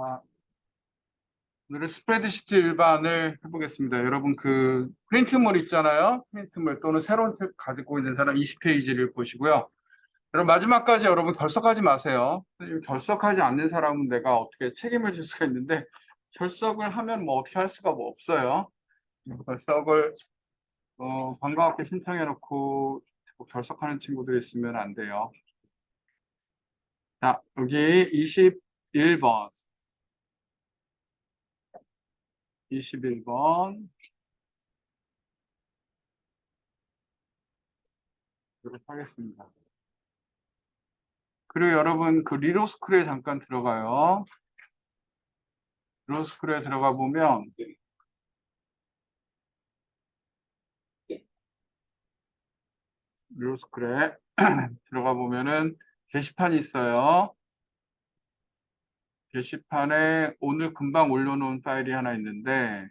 아, 오늘은 스프레드시트 일반을 해보겠습니다. 여러분 그 프린트물 있잖아요. 프린트물 또는 새로운 책 가지고 있는 사람 20페이지를 보시고요. 여러분 마지막까지 여러분 결석하지 마세요. 결석하지 않는 사람은 내가 어떻게 책임을 질 수가 있는데 결석을 하면 뭐 어떻게 할 수가 뭐 없어요. 결석을 반가웠게 신청해놓고 결석하는 친구들이 있으면 안 돼요. 자, 여기 21번. 21번. 이렇게 하겠습니다. 그리고 여러분 그 리로스쿨에 잠깐 들어가요. 리로스쿨에 들어가 보면 리로스쿨에 들어가 보면은 게시판이 있어요. 게시판에 오늘 금방 올려놓은 파일이 하나 있는데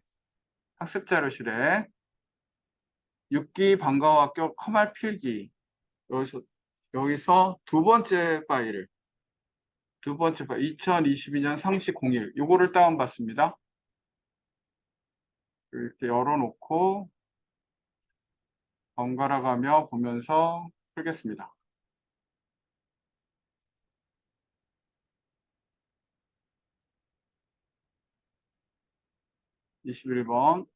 학습자료실에 6기 방과학교 커말 필기 여기서 두 번째 파일 2022년 상시 01 요거를 다운받습니다. 이렇게 열어놓고 번갈아 가며 보면서 풀겠습니다. 21번.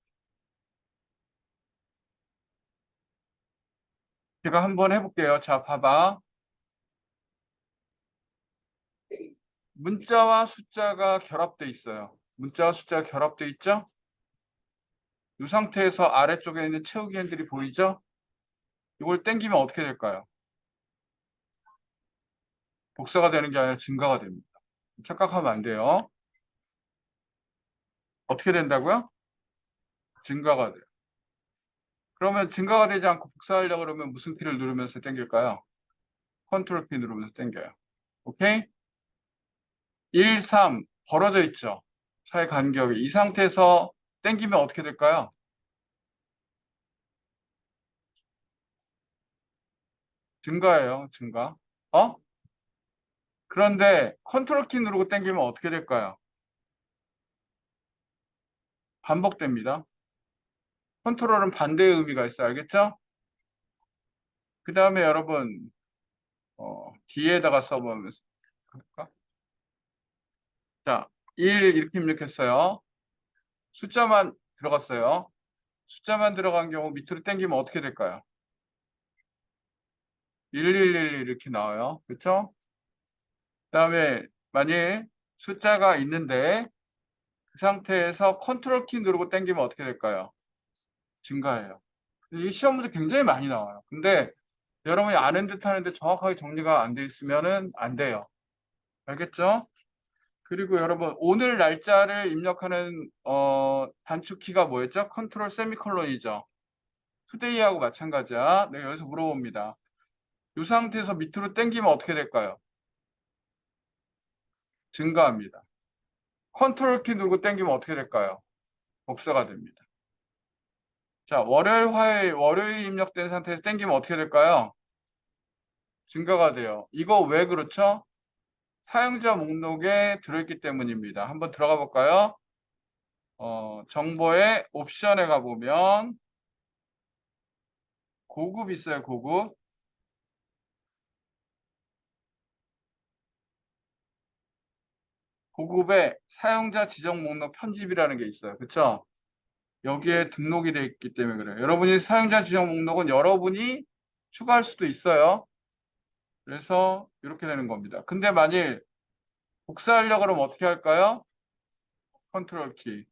제가 한번 해볼게요. 자, 봐봐. 문자와 숫자가 결합돼 있어요. 문자와 숫자가 결합돼 있죠? 이 상태에서 아래쪽에 있는 채우기 핸들이 보이죠? 이걸 당기면 어떻게 될까요? 복사가 되는 게 아니라 증가가 됩니다. 착각하면 안 돼요. 어떻게 된다고요? 증가가 돼요. 그러면 증가가 되지 않고 복사하려고 그러면 무슨 키를 누르면서 당길까요? 컨트롤 키 누르면서 당겨요. 오케이? 1, 3 벌어져 있죠? 사이 간격이. 이 상태에서 당기면 어떻게 될까요? 증가예요. 증가. 그런데 컨트롤 키 누르고 당기면 어떻게 될까요? 반복됩니다. 컨트롤은 반대의 의미가 있어요. 알겠죠? 그 다음에 여러분 뒤에다가 써보면 자, 1 이렇게 입력했어요. 숫자만 들어갔어요. 숫자만 들어간 경우 밑으로 당기면 어떻게 될까요? 1111 이렇게 나와요. 그렇죠? 그 다음에 만약에 숫자가 있는데 그 상태에서 컨트롤 키 누르고 당기면 어떻게 될까요? 증가해요. 이 시험 문제 굉장히 많이 나와요. 근데 여러분이 아는 듯 하는데 정확하게 정리가 안 돼 있으면은 안 돼요. 알겠죠? 그리고 여러분 오늘 날짜를 입력하는 단축키가 뭐였죠? 컨트롤 세미콜론이죠. 투데이하고 마찬가지야. 내가 여기서 물어봅니다. 이 상태에서 밑으로 당기면 어떻게 될까요? 증가합니다. 컨트롤 키 누르고 당기면 어떻게 될까요? 복사가 됩니다. 자, 월요일 입력된 상태에서 당기면 어떻게 될까요? 증가가 돼요. 이거 왜 그렇죠? 사용자 목록에 들어있기 때문입니다. 한번 들어가 볼까요? 정보의 옵션에 가보면 고급 있어요. 고급. 고급에 사용자 지정 목록 편집이라는 게 있어요. 그렇죠? 여기에 등록이 되어 있기 때문에 그래요. 여러분이 사용자 지정 목록은 여러분이 추가할 수도 있어요. 그래서 이렇게 되는 겁니다. 근데 만일 복사하려고 그러면 어떻게 할까요? 컨트롤 키.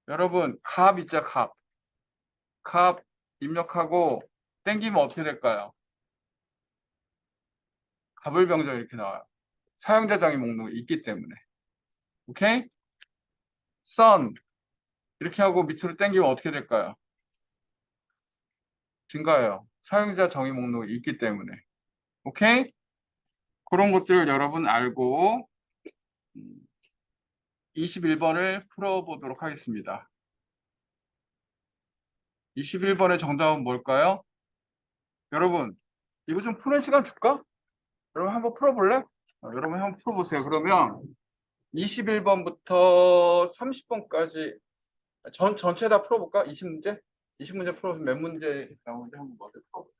여러분 값 있죠? 값. 값 입력하고 땡기면 어떻게 될까요? 값을 병정 이렇게 나와요. 사용자 정의 목록이 있기 때문에. 오케이? 선 이렇게 하고 밑으로 당기면 어떻게 될까요? 증가해요. 사용자 정의 목록이 있기 때문에. 오케이? 그런 것들을 여러분 알고 21번을 풀어보도록 하겠습니다. 21번의 정답은 뭘까요? 여러분, 이거 좀 푸는 시간 줄까? 여러분 한번 풀어볼래? 여러분 한번 풀어보세요. 그러면 21번부터 30번까지 전체 다 풀어볼까? 20문제? 20문제 풀어서 몇 문제 나오는지 한번 먼저 풀어볼까?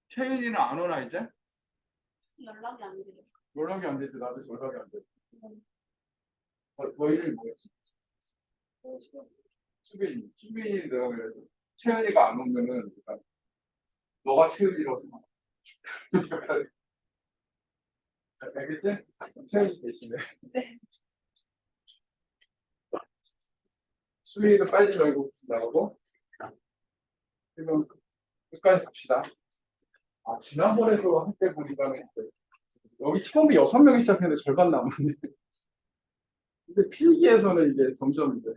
채윤이는 안 오나 이제? 연락이 안 돼요. 연락이 안 되지. 나도 연락이 안 돼. 너 이름이 뭐였지? 수빈이 내가 그래도 채윤이가 안 오면은 너가 채윤이라고 생각해. 알겠지? 채윤이 대신에. 네. 수빈이도 빠지지 말고 나가고. 지금 끝까지 갑시다. 아, 지난번에도 한때 보니까 여기 처음에 6명이 시작했는데 절반 남았네. 근데 필기에서는 이제 점점 이제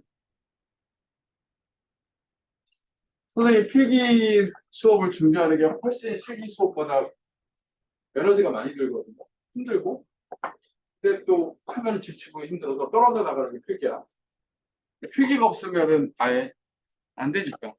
선생님 필기 수업을 준비하는 게 훨씬 실기 수업보다 에너지가 많이 들거든요. 힘들고. 근데 또 하면 지치고 힘들어서 떨어져 나가는 게 필기야. 필기가 없으면은 아예 안 되니까.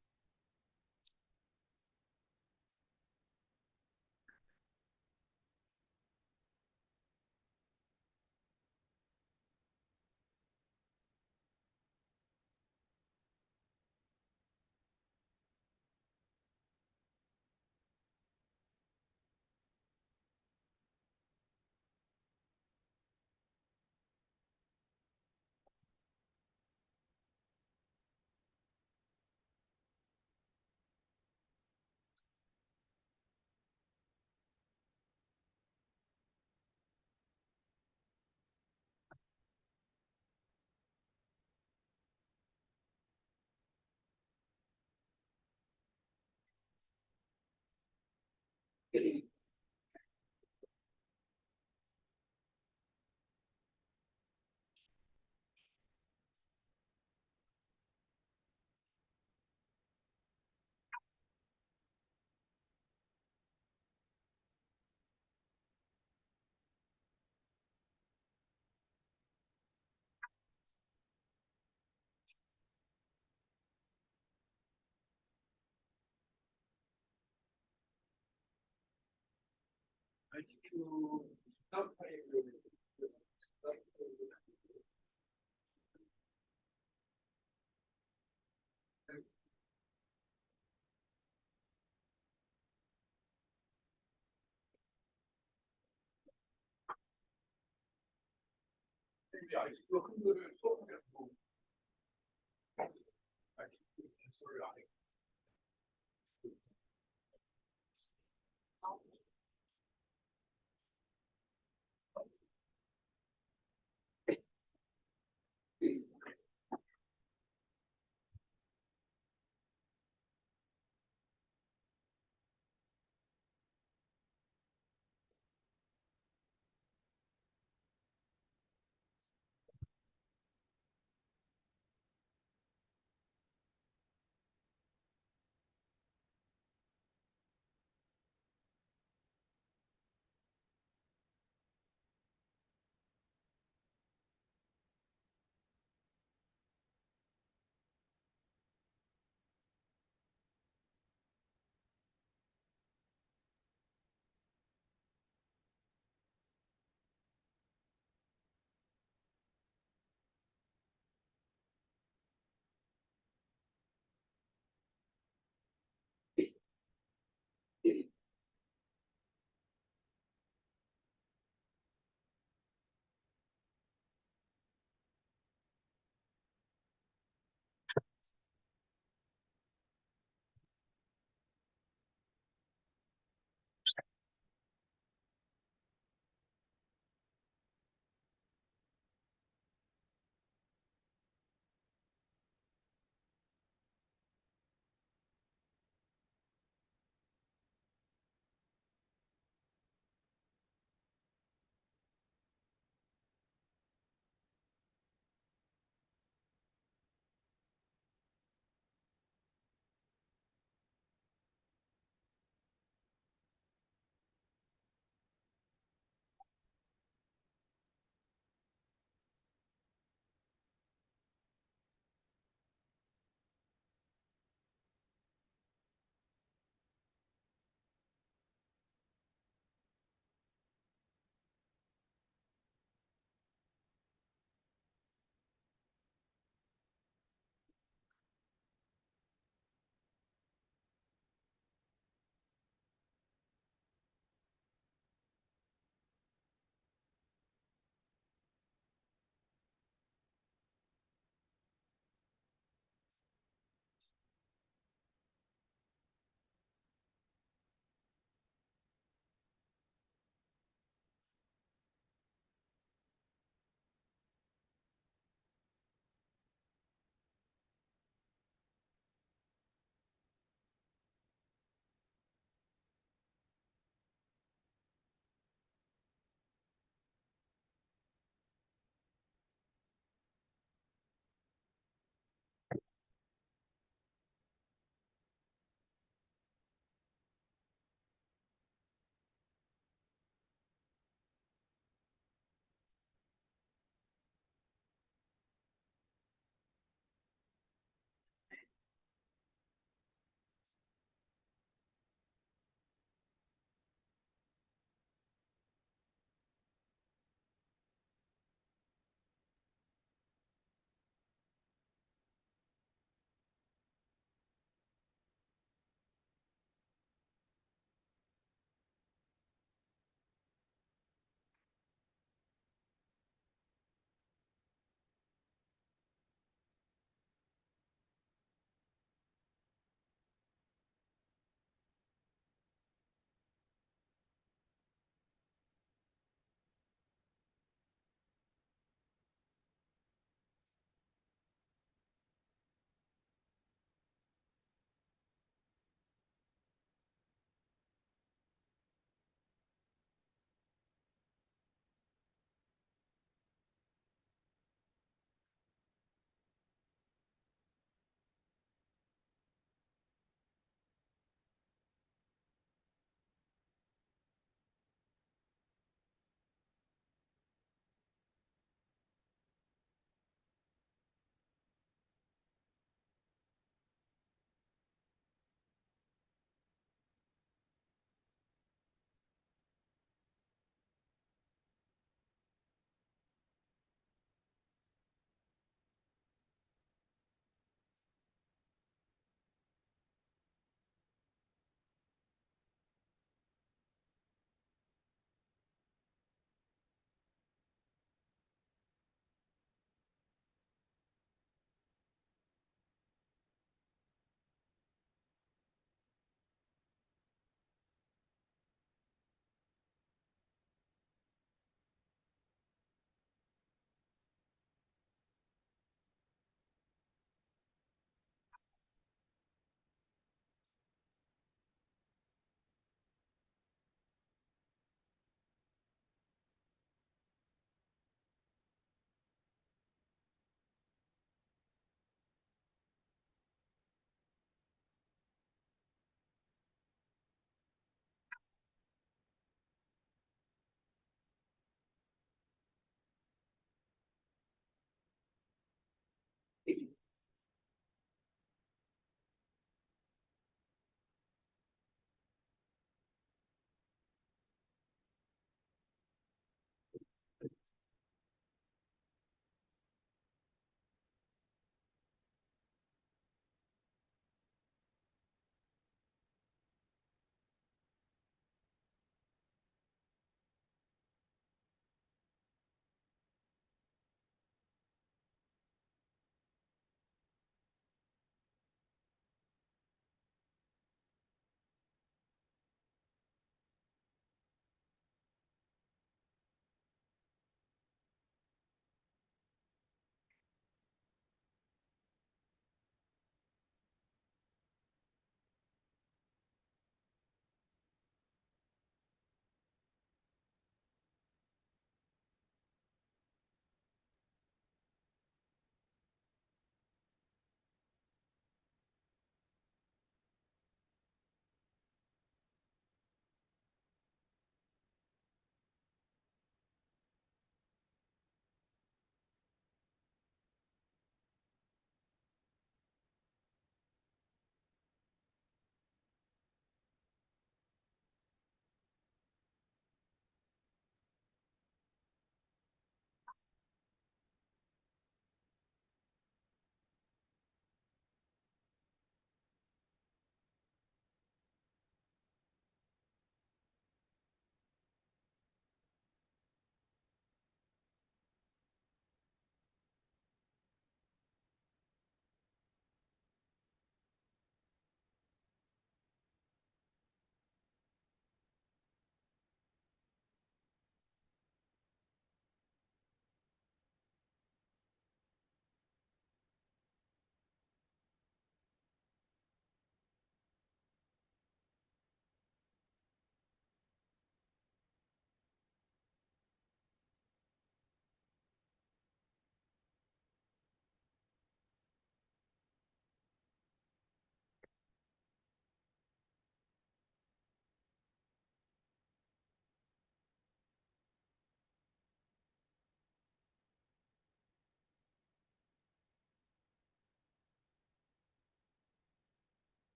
IQ IQ가 큰 거를 수업하게 하고 IQ 개수를 안 해.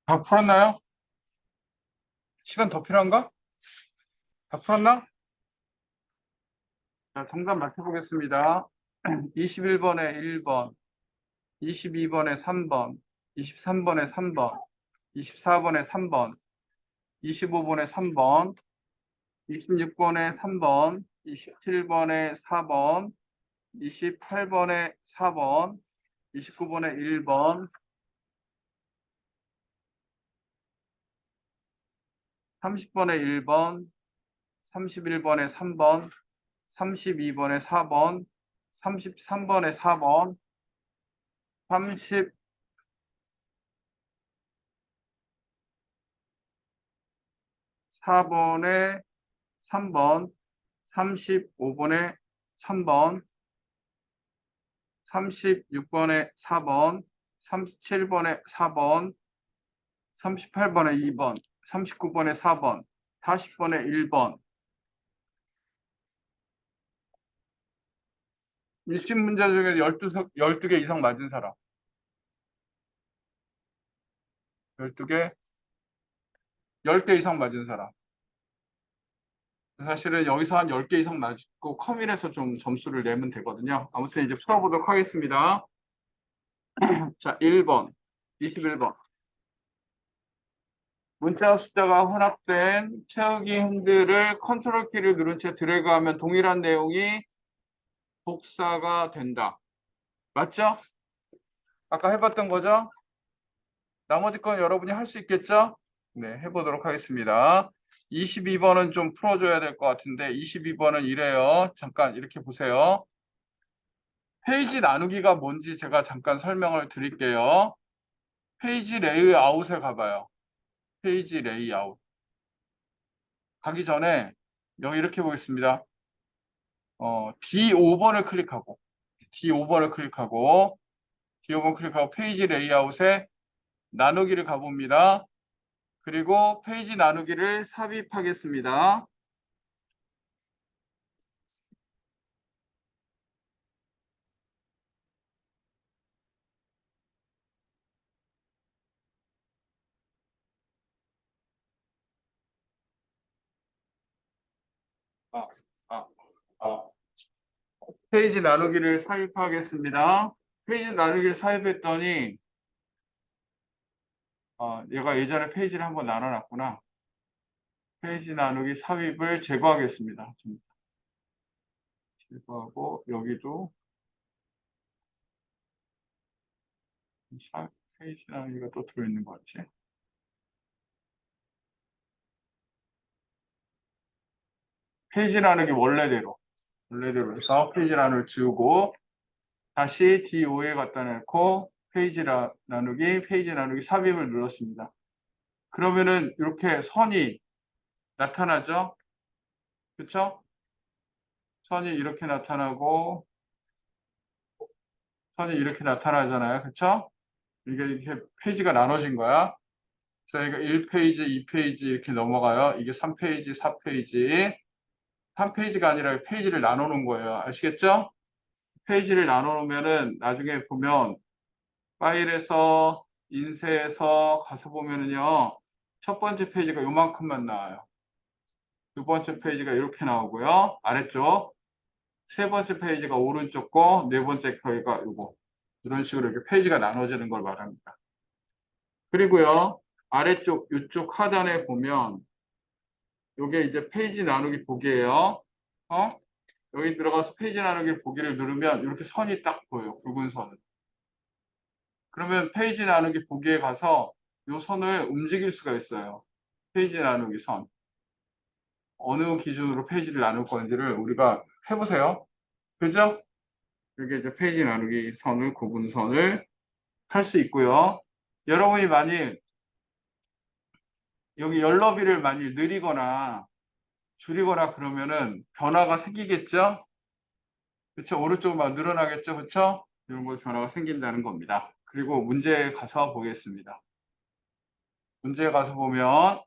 다 풀었나요? 시간 더 필요한가? 다 풀었나? 자, 정답 맞춰보겠습니다. 21번에 1번, 22번에 3번, 23번에 3번, 24번에 3번, 25번에 3번, 26번에 3번, 27번에 4번, 28번에 4번, 29번에 1번, 30번에 1번, 31번에 3번, 32번에 4번, 33번에 4번, 34번에 3번, 35번에 3번, 36번에 4번, 37번에 4번, 38번에 2번, 39번에 4번, 40번에 1번. 60문제 중에 12개 이상 맞은 사람. 12개, 10개 이상 맞은 사람. 사실은 여기서 한 10개 이상 맞고 커밋에서 좀 점수를 내면 되거든요. 아무튼 이제 풀어보도록 하겠습니다. 자, 1번, 21번. 문자 숫자가 혼합된 채우기 핸들을 컨트롤 키를 누른 채 드래그하면 동일한 내용이 복사가 된다. 맞죠? 아까 해봤던 거죠? 나머지 건 여러분이 할 수 있겠죠? 네, 해보도록 하겠습니다. 22번은 좀 풀어줘야 될 것 같은데 22번은 이래요. 잠깐 이렇게 보세요. 페이지 나누기가 뭔지 제가 잠깐 설명을 드릴게요. 페이지 레이아웃에 가봐요. 페이지 레이아웃. 가기 전에 여기 이렇게 보겠습니다. D5번을 클릭하고 D5번을 클릭하고 D5번 클릭하고 페이지 레이아웃에 나누기를 가봅니다. 그리고 페이지 나누기를 삽입하겠습니다. 아, 아, 아. 페이지 나누기를 삽입하겠습니다. 페이지 나누기를 삽입했더니 얘가 예전에 페이지를 한번 나눠놨구나. 페이지 나누기 삽입을 제거하겠습니다. 제거하고 여기도 페이지 나누기가 또 들어있는 것 같지? 페이지 나누기 원래대로 해서 페이지 나누기 지우고 다시 D5에 갖다 놓고 페이지 나누기 삽입을 눌렀습니다. 그러면은 이렇게 선이 나타나죠? 그쵸? 선이 이렇게 나타나고 선이 이렇게 나타나잖아요. 그쵸? 이게 이렇게 페이지가 나눠진 거야. 저희가 1페이지, 2페이지 이렇게 넘어가요. 이게 3페이지, 4페이지. 3페이지가 아니라 페이지를 나눠 놓은 거예요. 아시겠죠? 페이지를 나눠 놓으면은 나중에 보면 파일에서 인쇄해서 가서 보면은요. 첫 번째 페이지가 요만큼만 나와요. 두 번째 페이지가 이렇게 나오고요. 아래쪽. 세 번째 페이지가 오른쪽 거, 네 번째 페이지가 요거. 이런 식으로 이렇게 페이지가 나눠지는 걸 말합니다. 그리고요. 아래쪽 이쪽 하단에 보면 요게 이제 페이지 나누기 보기예요. 여기 들어가서 페이지 나누기 보기를 누르면 이렇게 선이 딱 보여요. 굵은 선. 그러면 페이지 나누기 보기에 가서 이 선을 움직일 수가 있어요. 페이지 나누기 선. 어느 기준으로 페이지를 나눌 건지를 우리가 해보세요. 그죠? 이게 이제 페이지 나누기 선을, 구분선을 할 수 있고요. 여러분이 만일 여기 열너비를 만일 느리거나 줄이거나 그러면은 변화가 생기겠죠? 그렇죠? 오른쪽으로 막 늘어나겠죠? 그렇죠? 이런 거 변화가 생긴다는 겁니다. 그리고 문제에 가서 보겠습니다. 문제에 가서 보면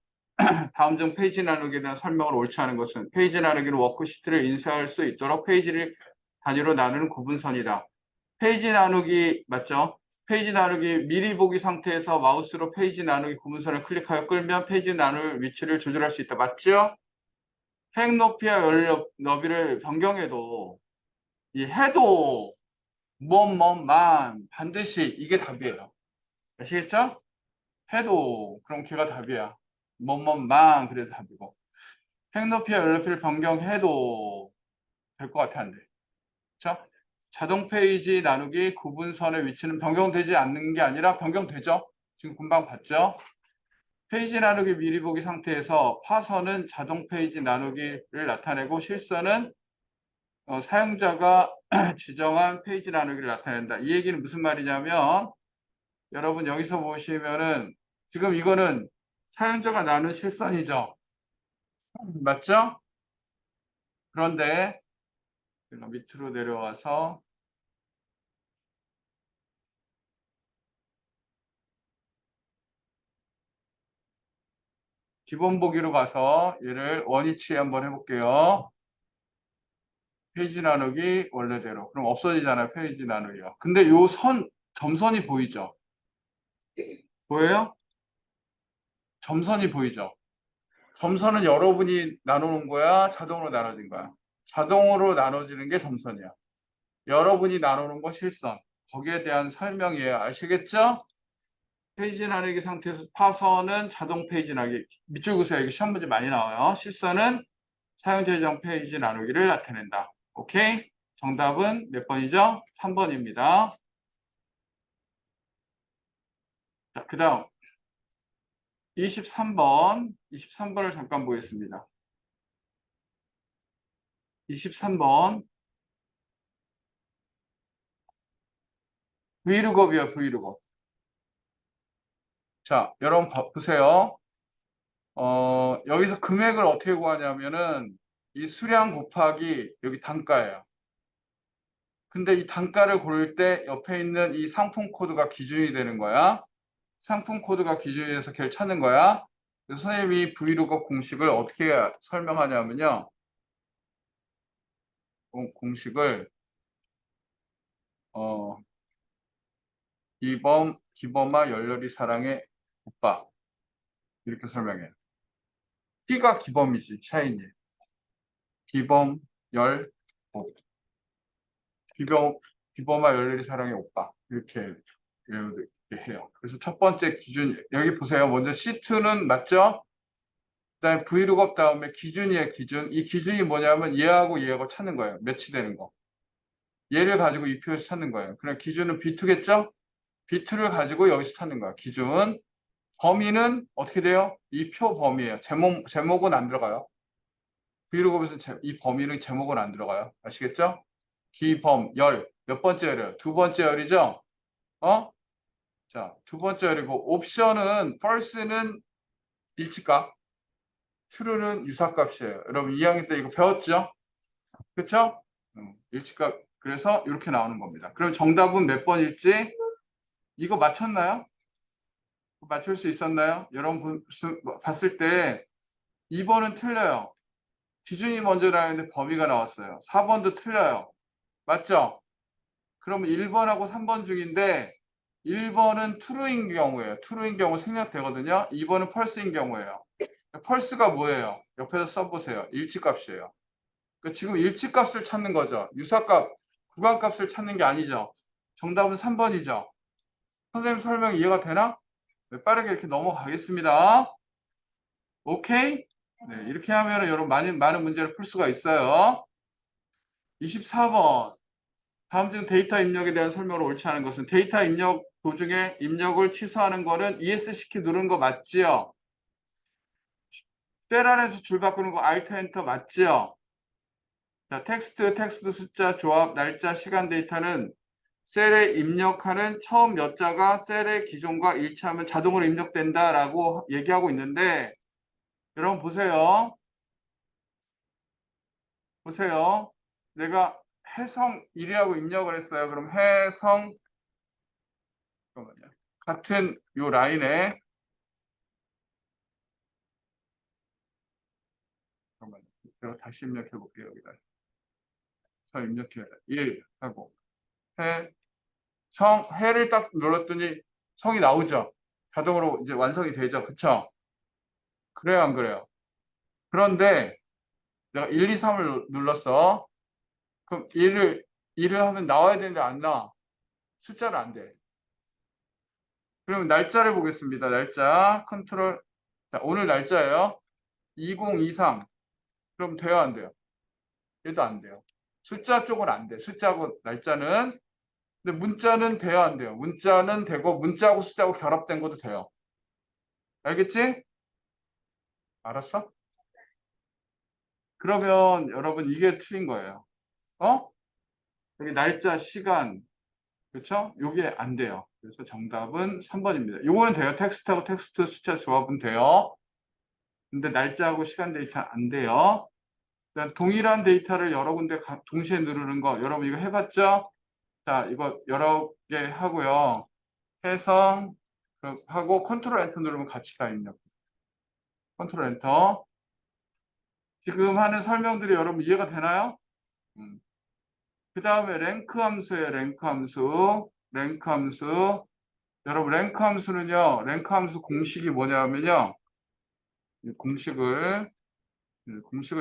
다음 중 페이지 나누기에 대한 설명을 옳지 않은 것은 페이지 나누기로 워크시트를 인쇄할 수 있도록 페이지를 단위로 나누는 구분선이다. 페이지 나누기 맞죠? 페이지 나누기 미리 보기 상태에서 마우스로 페이지 나누기 구문선을 클릭하여 끌면 페이지 나눌 위치를 조절할 수 있다. 맞죠? 행 높이와 열 너비를 변경해도 이 해도 뭐뭐만 반드시 이게 답이에요. 아시겠죠? 해도 그럼 걔가 답이야. 뭐뭐만 그래도 답이고 행 높이와 열 높이를 변경해도 될 것 같아 안 돼. 그렇죠? 자동 페이지 나누기 구분선의 위치는 변경되지 않는 게 아니라 변경되죠. 지금 금방 봤죠? 페이지 나누기 미리 보기 상태에서 파선은 자동 페이지 나누기를 나타내고 실선은 사용자가 지정한 페이지 나누기를 나타낸다. 이 얘기는 무슨 말이냐면 여러분 여기서 보시면은 지금 이거는 사용자가 나눈 실선이죠. 맞죠? 그런데 제가 밑으로 내려와서 기본 보기로 가서 얘를 원위치 한번 해볼게요. 페이지 나누기 원래대로. 그럼 없어지잖아요. 페이지 나누기가. 근데 요 선, 점선이 보이죠? 보여요? 점선이 보이죠? 점선은 여러분이 나누는 거야? 자동으로 나눠진 거야? 자동으로 나눠지는 게 점선이야. 여러분이 나누는 거 실선. 거기에 대한 설명이에요. 아시겠죠? 페이지 나누기 상태에서 파선은 자동 페이지 나누기. 밑줄 그으세요. 이거 시험 문제 많이 나와요. 실선은 사용자 지정 페이지 나누기를 나타낸다. 오케이? 정답은 몇 번이죠? 3번입니다. 자, 그 다음 23번을 잠깐 보겠습니다. 23번 브이로그업이요, 브이로그. 자, 여러분 보세요. 여기서 금액을 어떻게 구하냐면은 이 수량 곱하기 여기 단가예요. 근데 이 단가를 고를 때 옆에 있는 이 상품 코드가 기준이 되는 거야. 상품 코드가 기준이 돼서 걔를 찾는 거야. 그래서 선생님이 브이로그 공식을 어떻게 설명하냐면요. 공식을 어, 기범아 열렬히 사랑해 오빠 이렇게 설명해요. P가 기범이지 샤이니. 기범 열 오. 기범아 열렬히 사랑해 오빠 이렇게 해요. 그래서 첫 번째 기준 여기 보세요. 먼저 C2는 맞죠? 그다음에 브이로그 다음에 기준이에요. 기준. 이 기준이 뭐냐면 얘하고 얘하고 찾는 거예요. 매치되는 거. 얘를 가지고 이 표에서 찾는 거예요. 그럼 기준은 B2겠죠? B2를 가지고 여기서 찾는 거야. 기준. 범위는 어떻게 돼요? 이 표 범위예요. 제목은 안 들어가요. 브이로그에서 이 범위는 제목은 안 들어가요. 아시겠죠? 기범, 열. 몇 번째 열이에요? 두 번째 열이죠? 어? 자, 두 번째 열이고, 옵션은, first는 일치값, true는 유사값이에요. 여러분 2학년 때 이거 배웠죠? 그쵸? 일치값. 그래서 이렇게 나오는 겁니다. 그럼 정답은 몇 번일지? 이거 맞췄나요? 맞출 수 있었나요? 여러분 봤을 때 2번은 틀려요. 기준이 먼저 나왔는데 범위가 나왔어요. 4번도 틀려요. 맞죠? 그럼 1번하고 3번 중인데 1번은 true인 경우예요. true인 경우 생략되거든요. 2번은 false인 경우예요. false가 뭐예요? 옆에서 써보세요. 일치값이에요. 그러니까 지금 일치값을 찾는 거죠. 유사값, 구간값을 찾는 게 아니죠. 정답은 3번이죠. 선생님 설명 이해가 되나? 네, 빠르게 이렇게 넘어가겠습니다. 오케이? 네, 이렇게 하면 여러분 많은 문제를 풀 수가 있어요. 24번. 다음 중 데이터 입력에 대한 설명을 옳지 않은 것은 데이터 입력 도중에 입력을 취소하는 거는 ESC 키 누르는 거 맞지요? 셀 안에서 줄 바꾸는 거 Alt 엔터 맞지요? 자, 텍스트 숫자 조합 날짜 시간 데이터는 셀에 입력하는 처음 몇 자가 셀의 기존과 일치하면 자동으로 입력된다라고 얘기하고 있는데 여러분 보세요. 보세요. 내가 해성 1이라고 입력을 했어요. 그럼 해성 잠깐만요. 같은 요 라인에 잠깐만요. 제가 다시 입력해 볼게요. 여기다. 저 입력해요. 1 하고 해를 딱 눌렀더니 성이 나오죠. 자동으로 이제 완성이 되죠. 그쵸? 그래요, 안 그래요? 그런데 내가 1, 2, 3을 눌렀어. 그럼 1을 하면 나와야 되는데 안 나와. 숫자는 안 돼. 그럼 날짜를 보겠습니다. 날짜 컨트롤. 자, 오늘 날짜예요. 2023. 그럼 돼요, 안 돼요? 얘도 안 돼요. 숫자 쪽은 안 돼. 숫자하고 날짜는. 근데 문자는 돼요, 안 돼요? 문자는 되고 문자하고 숫자하고 결합된 것도 돼요. 알겠지? 알았어? 그러면 여러분 이게 틀린 거예요. 어? 여기 날짜, 시간, 그렇죠? 요게 안 돼요. 그래서 정답은 3번입니다. 요거는 돼요. 텍스트하고 텍스트 숫자 조합은 돼요. 근데 날짜하고 시간 데이터 안 돼요. 그다음 동일한 데이터를 여러 군데 동시에 누르는 거 여러분 이거 해봤죠? 자, 이거 여러 개 하고요. 해서 하고 컨트롤 엔터 누르면 같이 다 입력. 컨트롤 엔터. 지금 하는 설명들이 여러분 이해가 되나요? 그 다음에 랭크 함수예요. 랭크 함수. 랭크 함수. 여러분 랭크 함수는요. 랭크 함수 공식이 뭐냐면요. 이 공식을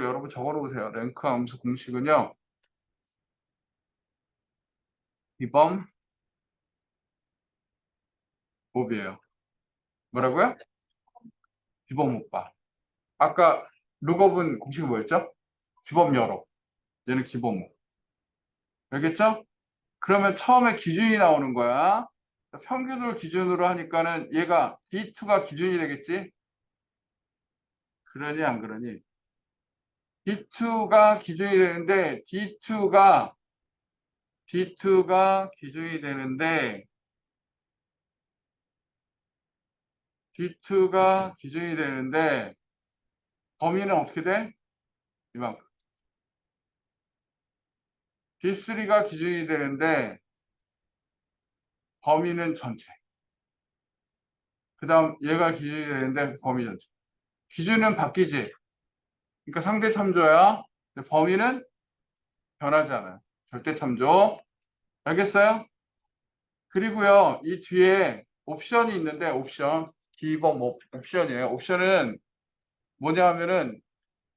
여러분 적어놓으세요. 랭크 함수 공식은요. 비범 곱이에요. 뭐라고요? 비범 오빠. 아까 룩업은 공식이 뭐였죠? 기본 열어. 얘는 기본. 알겠죠? 그러면 처음에 기준이 나오는 거야. 평균을 기준으로 하니까는 얘가 D2가 기준이 되겠지? 그러니 안 그러니? D2가 기준이 되는데 D2가 기준이 되는데 D2가 기준이 되는데 범위는 어떻게 돼? 이만큼. D3가 기준이 되는데 범위는 전체. 그 다음 얘가 기준이 되는데 범위 전체. 기준은 바뀌지. 그러니까 상대 참조야. 근데 범위는 변하지 않아요. 절대 참조. 알겠어요? 그리고요, 이 뒤에 옵션이 있는데 옵션. 기본 옵션이에요. 옵션은 뭐냐 하면은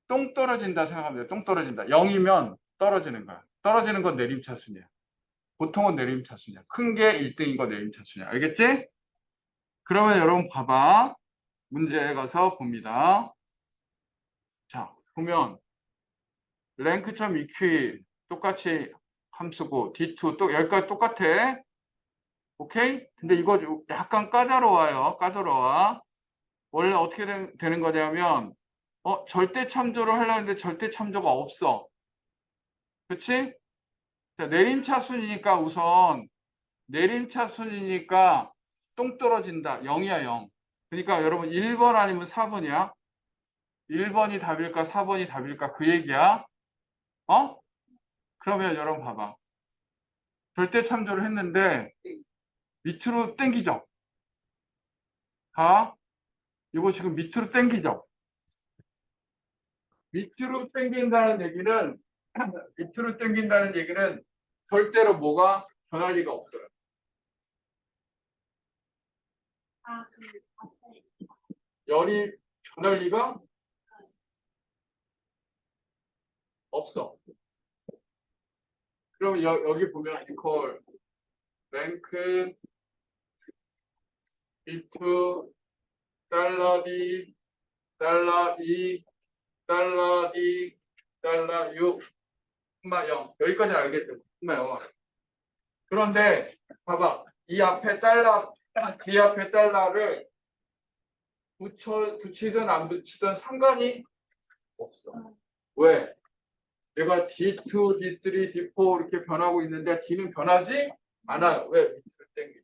똥 떨어진다 생각하면 돼요. 똥 떨어진다. 0이면 떨어지는 거야. 떨어지는 건 내림차순이야. 보통은 내림차순이야. 큰 게 1등인 거 내림차순이야. 알겠지? 그러면 여러분 봐봐. 문제에 가서 봅니다. 자, 보면 랭크.eq 똑같이 함수고 D2 또 여기까지 똑같아. 오케이? 근데 이거 약간 까다로워요. 까다로워. 원래 어떻게 되는 거냐면 절대 참조를 하려는데 절대 참조가 없어. 그치? 자, 내림차순이니까 우선 내림차순이니까 똥 떨어진다. 0이야 0. 그러니까 여러분 1번 아니면 4번이야. 1번이 답일까 4번이 답일까 그 얘기야. 어? 그러면 여러분 봐봐. 절대 참조를 했는데 밑으로 당기죠. 자, 이거 지금 밑으로 당기죠. 밑으로 당긴다는 얘기는 밑으로 당긴다는 얘기는 절대로 뭐가 변할 리가 없어요. 아, 그 앞에 열이 변할 리가 없어. 그럼 여기 보면 이퀄 랭크 B2 달러 달러 2 달러 2 달러 6 콤마 0 여기까지 알겠죠? 콤마 0 그런데 봐봐 이 앞에 뒤 앞에 달러를 붙이든 안 붙이든 상관이 없어. 왜? 얘가 D2, D3, D4 이렇게 변하고 있는데 D는 변하지 않아요. 왜? 밑으로 당겨.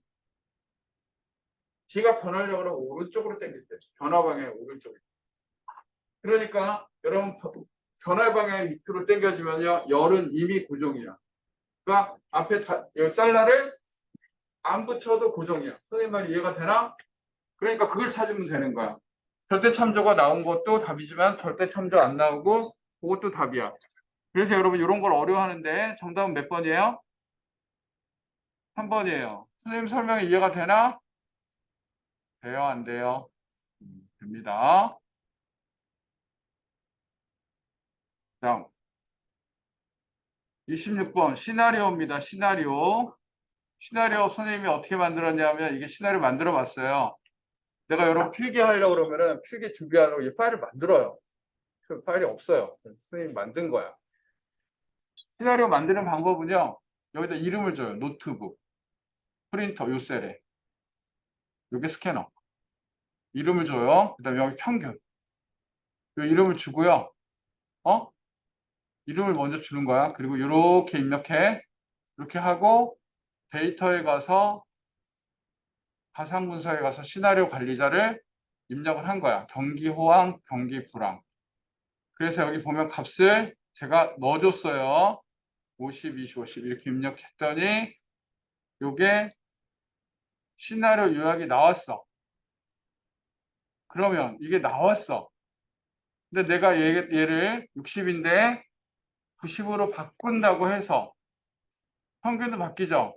D가 변하려고 그러면 오른쪽으로 당길 때 변화 방향 오른쪽. 그러니까 여러분 변화 방향이 밑으로 당겨지면요 열은 이미 고정이야. 그러니까 앞에 여기 달러를 안 붙여도 고정이야. 선생님 말이 이해가 되나? 그러니까 그걸 찾으면 되는 거야. 절대 참조가 나온 것도 답이지만 절대 참조 안 나오고 그것도 답이야. 그래서 여러분 이런 걸 어려워하는데 정답은 몇 번이에요? 3번이에요. 선생님 설명이 이해가 되나? 돼요, 안 돼요? 됩니다. 다음 26번 시나리오입니다. 시나리오. 시나리오 선생님이 어떻게 만들었냐면 이게 시나리오 만들어 봤어요. 내가 여러분 필기 하려고 그러면은 필기 준비하려고 이 파일을 만들어요. 그 파일이 없어요. 선생님이 만든 거야. 시나리오 만드는 방법은요. 여기다 이름을 줘요. 노트북, 프린터, 요 셀에. 요게 스캐너. 이름을 줘요. 그 다음에 여기 평균. 요 이름을 주고요. 어? 이름을 먼저 주는 거야. 그리고 이렇게 입력해. 이렇게 하고 데이터에 가서 가상문서에 가서 시나리오 관리자를 입력을 한 거야. 경기 호황, 경기 불황. 그래서 여기 보면 값을 제가 넣어줬어요. 50, 20, 50 이렇게 입력했더니 요게 시나리오 요약이 나왔어. 그러면 이게 나왔어. 근데 내가 얘를 60인데 90으로 바꾼다고 해서 평균도 바뀌죠?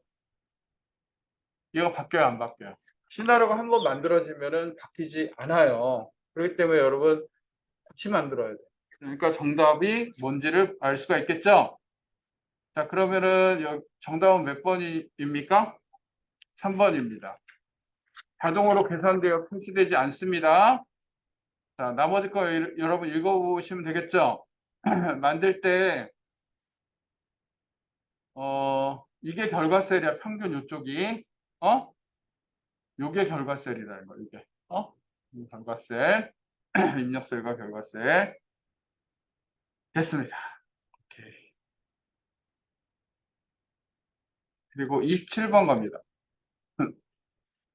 얘가 바뀌어요, 안 바뀌어요? 시나리오가 한번 만들어지면은 바뀌지 않아요. 그렇기 때문에 여러분 같이 만들어야 돼요. 그러니까 정답이 뭔지를 알 수가 있겠죠? 자, 그러면은 정답은 몇 번입니까? 3번입니다. 자동으로 계산되어 표시되지 않습니다. 자, 나머지 거 여러분 읽어보시면 되겠죠? 만들 때, 이게 결과셀이야, 평균 요쪽이. 요게 결과셀이라는 거, 이게. 이 결과셀, 입력셀과 결과셀. 됐습니다. 오케이. 그리고 27번 갑니다.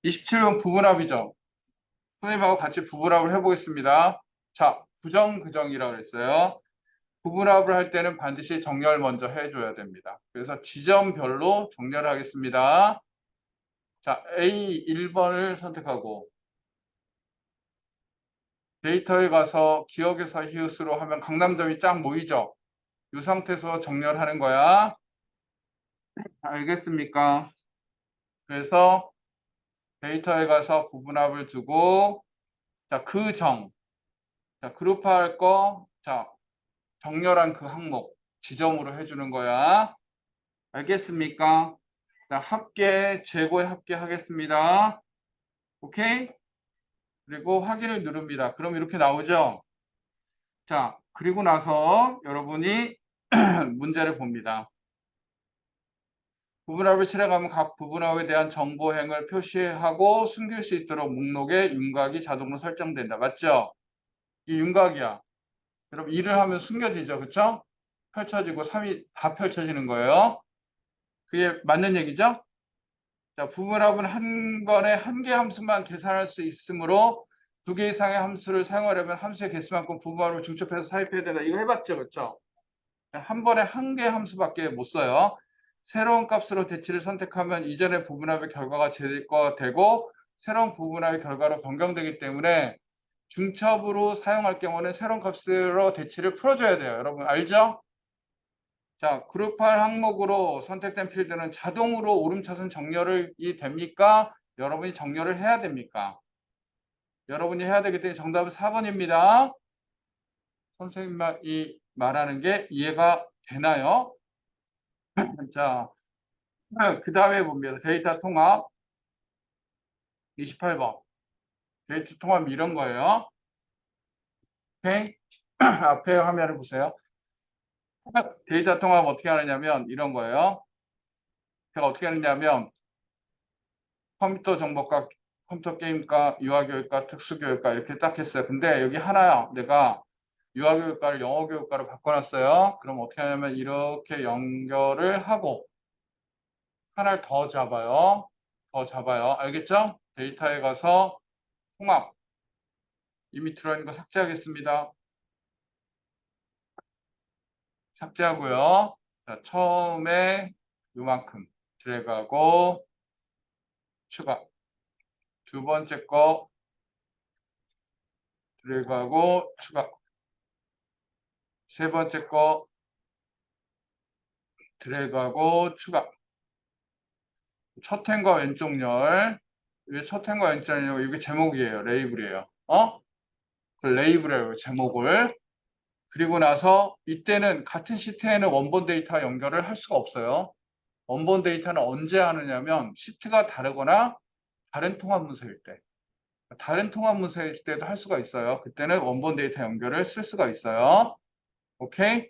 27번 부분합이죠. 선생님하고 같이 부분합을 해보겠습니다. 자, 부정그정이라고 그랬어요. 부분합을 할 때는 반드시 정렬 먼저 해줘야 됩니다. 그래서 지점별로 정렬을 하겠습니다. 자, A 1번을 선택하고 데이터에 가서 기억에서 히읗으로 하면 강남점이 쫙 모이죠. 이 상태에서 정렬하는 거야. 알겠습니까? 그래서 데이터에 가서 부분합을 두고 자, 자, 그룹화할 거 자, 정렬한 그 항목 지점으로 해주는 거야. 알겠습니까? 자, 합계, 재고에 합계하겠습니다. 오케이? 그리고 확인을 누릅니다. 그럼 이렇게 나오죠? 자, 그리고 나서 여러분이 문제를 봅니다. 부분합을 실행하면 각 부분합에 대한 정보행을 표시하고 숨길 수 있도록 목록에 윤곽이 자동으로 설정된다. 맞죠? 이 윤곽이야. 여러분 일을 하면 숨겨지죠. 그쵸? 펼쳐지고 3이 다 펼쳐지는 거예요. 그게 맞는 얘기죠? 자, 부분합은 한 번에 한 개 함수만 계산할 수 있으므로 두 개 이상의 함수를 사용하려면 함수의 개수만큼 부분합을 중첩해서 삽입해야 된다. 이거 해봤죠? 그렇죠? 한 번에 한 개 함수밖에 못 써요. 새로운 값으로 대치를 선택하면 이전의 부분합의 결과가 제거되고 새로운 부분합의 결과로 변경되기 때문에 중첩으로 사용할 경우는 새로운 값으로 대치를 풀어줘야 돼요. 여러분 알죠? 자, 그룹할 항목으로 선택된 필드는 자동으로 오름차순 정렬이 됩니까? 여러분이 정렬을 해야 됩니까? 여러분이 해야 되기 때문에 정답은 4번입니다. 선생님이 말하는 게 이해가 되나요? 자, 그 다음에 봅니다. 데이터 통합 28번. 데이터 통합 이런 거예요. 오케이? 앞에 화면을 보세요. 데이터 통합 어떻게 하느냐면 이런 거예요. 제가 어떻게 하느냐면 컴퓨터 정보과, 컴퓨터 게임과, 유아교육과, 특수교육과 이렇게 딱 했어요. 근데 여기 하나 내가 유아교육과를 영어교육과로 바꿔놨어요. 그럼 어떻게 하냐면 이렇게 연결을 하고 하나를 더 잡아요. 더 잡아요. 알겠죠? 데이터에 가서 통합. 이미 들어있는 거 삭제하겠습니다. 삭제하고요. 자, 처음에 요만큼 드래그하고 추가. 두 번째 거 드래그하고 추가. 세 번째 거 드래그하고 추가. 첫 행과 왼쪽 열. 이게 첫 행과 왼쪽 열, 이게 제목이에요. 레이블이에요. 그 레이블이에요. 제목을. 그리고 나서 이때는 같은 시트에는 원본 데이터 연결을 할 수가 없어요. 원본 데이터는 언제 하느냐면 시트가 다르거나 다른 통합 문서일 때. 다른 통합 문서일 때도 할 수가 있어요. 그때는 원본 데이터 연결을 쓸 수가 있어요. 오케이?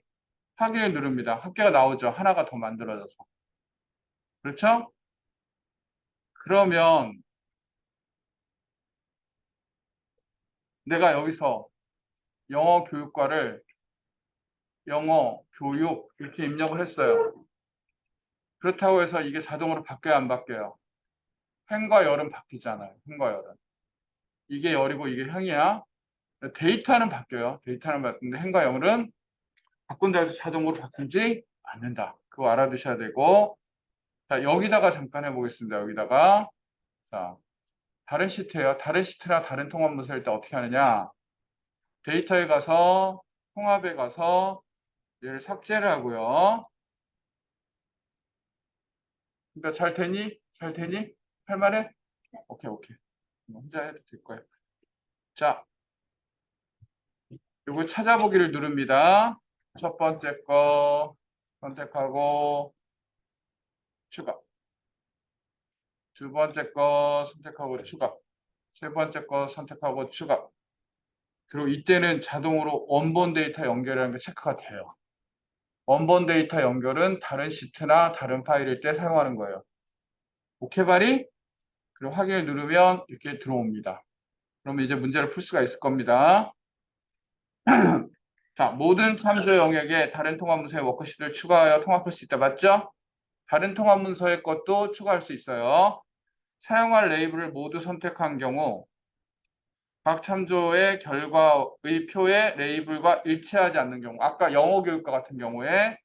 확인을 누릅니다. 합계가 나오죠. 하나가 더 만들어져서. 그렇죠? 그러면 내가 여기서 영어 교육과를 영어 교육 이렇게 입력을 했어요. 그렇다고 해서 이게 자동으로 바뀌어야 안 바뀌어요? 행과 열은 바뀌잖아요. 행과 열은. 이게 열이고 이게 행이야. 데이터는 바뀌어요. 데이터는 바뀌는데 행과 열은 바꾼다 해서 자동으로 바뀌지 않는다. 그거 알아두셔야 되고. 자, 여기다가 잠깐 해보겠습니다. 여기다가. 자, 다른 시트예요. 다른 시트나 다른 통합 문서일 때 어떻게 하느냐. 데이터에 가서 통합에 가서 얘를 삭제를 하고요. 그러니까 잘 되니? 잘 되니? 할 만해? 오케이, 오케이. 혼자 해도 될 거예요. 자, 요거 찾아보기를 누릅니다. 첫 번째 거 선택하고 추가. 두 번째 거 선택하고 추가. 세 번째 거 선택하고 추가. 그리고 이때는 자동으로 원본 데이터 연결이라는 게 체크가 돼요. 원본 데이터 연결은 다른 시트나 다른 파일일 때 사용하는 거예요. 오케이 바리? 그리고 확인을 누르면 이렇게 들어옵니다. 그러면 이제 문제를 풀 수가 있을 겁니다. 자, 모든 참조 영역에 다른 통합 문서의 워크시트를 추가하여 통합할 수 있다. 맞죠? 다른 통합 문서의 것도 추가할 수 있어요. 사용할 레이블을 모두 선택한 경우 각 참조의 결과의 표의 레이블과 일치하지 않는 경우, 아까 영어 교육과 같은 경우에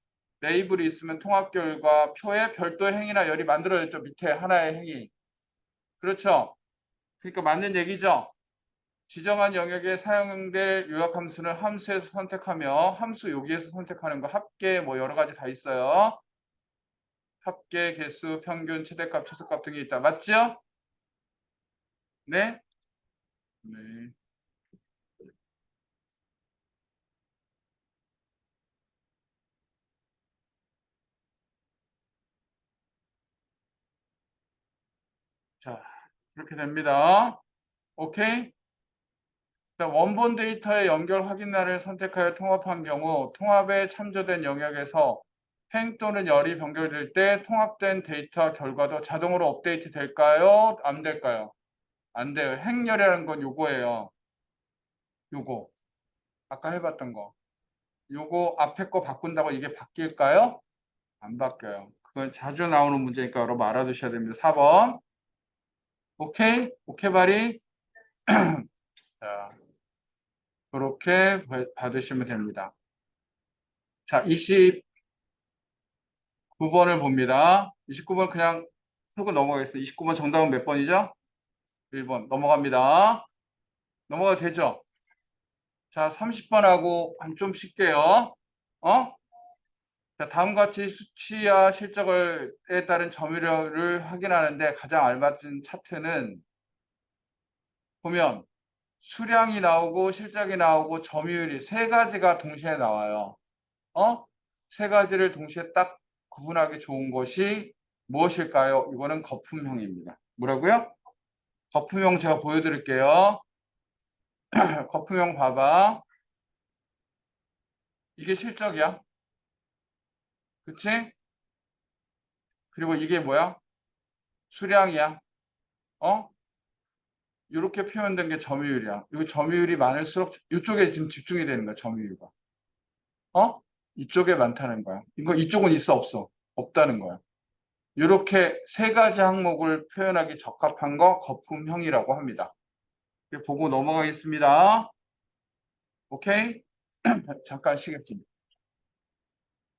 레이블이 있으면 통합 결과 표에 별도의 행위나 열이 만들어졌죠. 밑에 하나의 행위. 그렇죠? 그러니까 맞는 얘기죠. 지정한 영역에 사용될 요약 함수는 함수에서 선택하며 함수 여기에서 선택하는 거 합계 뭐 여러 가지 다 있어요. 합계, 개수, 평균, 최대값, 최소값 등이 있다. 맞죠? 네? 네. 자, 그렇게 됩니다. 오케이? 자, 원본 데이터의 연결 확인란을 선택하여 통합한 경우 통합에 참조된 영역에서 행 또는 열이 변경될 때 통합된 데이터 결과도 자동으로 업데이트 될까요? 안 될까요? 안 돼요. 행열이라는 건 요거예요. 요거. 아까 해봤던 거. 요거 앞에 거 바꾼다고 이게 바뀔까요? 안 바뀌어요. 그건 자주 나오는 문제니까 여러분 알아두셔야 됩니다. 4번. 오케이? 오케이 바리? 자, 그렇게 받으시면 됩니다. 자, 29번을 봅니다. 29번 그냥 풀고 넘어가겠습니다. 29번 정답은 몇 번이죠? 1번. 넘어갑니다. 넘어가도 되죠? 자, 30번하고 좀 쉽게요. 어? 자, 다음과 같이 수치와 실적에 따른 점유율을 확인하는데 가장 알맞은 차트는 보면 수량이 나오고 실적이 나오고 점유율이 세 가지가 동시에 나와요. 세 가지를 동시에 딱 구분하기 좋은 것이 무엇일까요? 이거는 거품형입니다. 뭐라고요? 거품형 제가 보여드릴게요. 거품형 봐봐. 이게 실적이야. 그치? 그리고 이게 뭐야? 수량이야. 어? 이렇게 표현된 게 점유율이야. 이 점유율이 많을수록 이쪽에 지금 집중이 되는 거야, 점유율가. 이쪽에 많다는 거야. 이거 이쪽은 있어 없어? 없다는 거야. 이렇게 세 가지 항목을 표현하기 적합한 거 거품형이라고 합니다. 보고 넘어가겠습니다. 오케이? 잠깐 쉬겠습니다.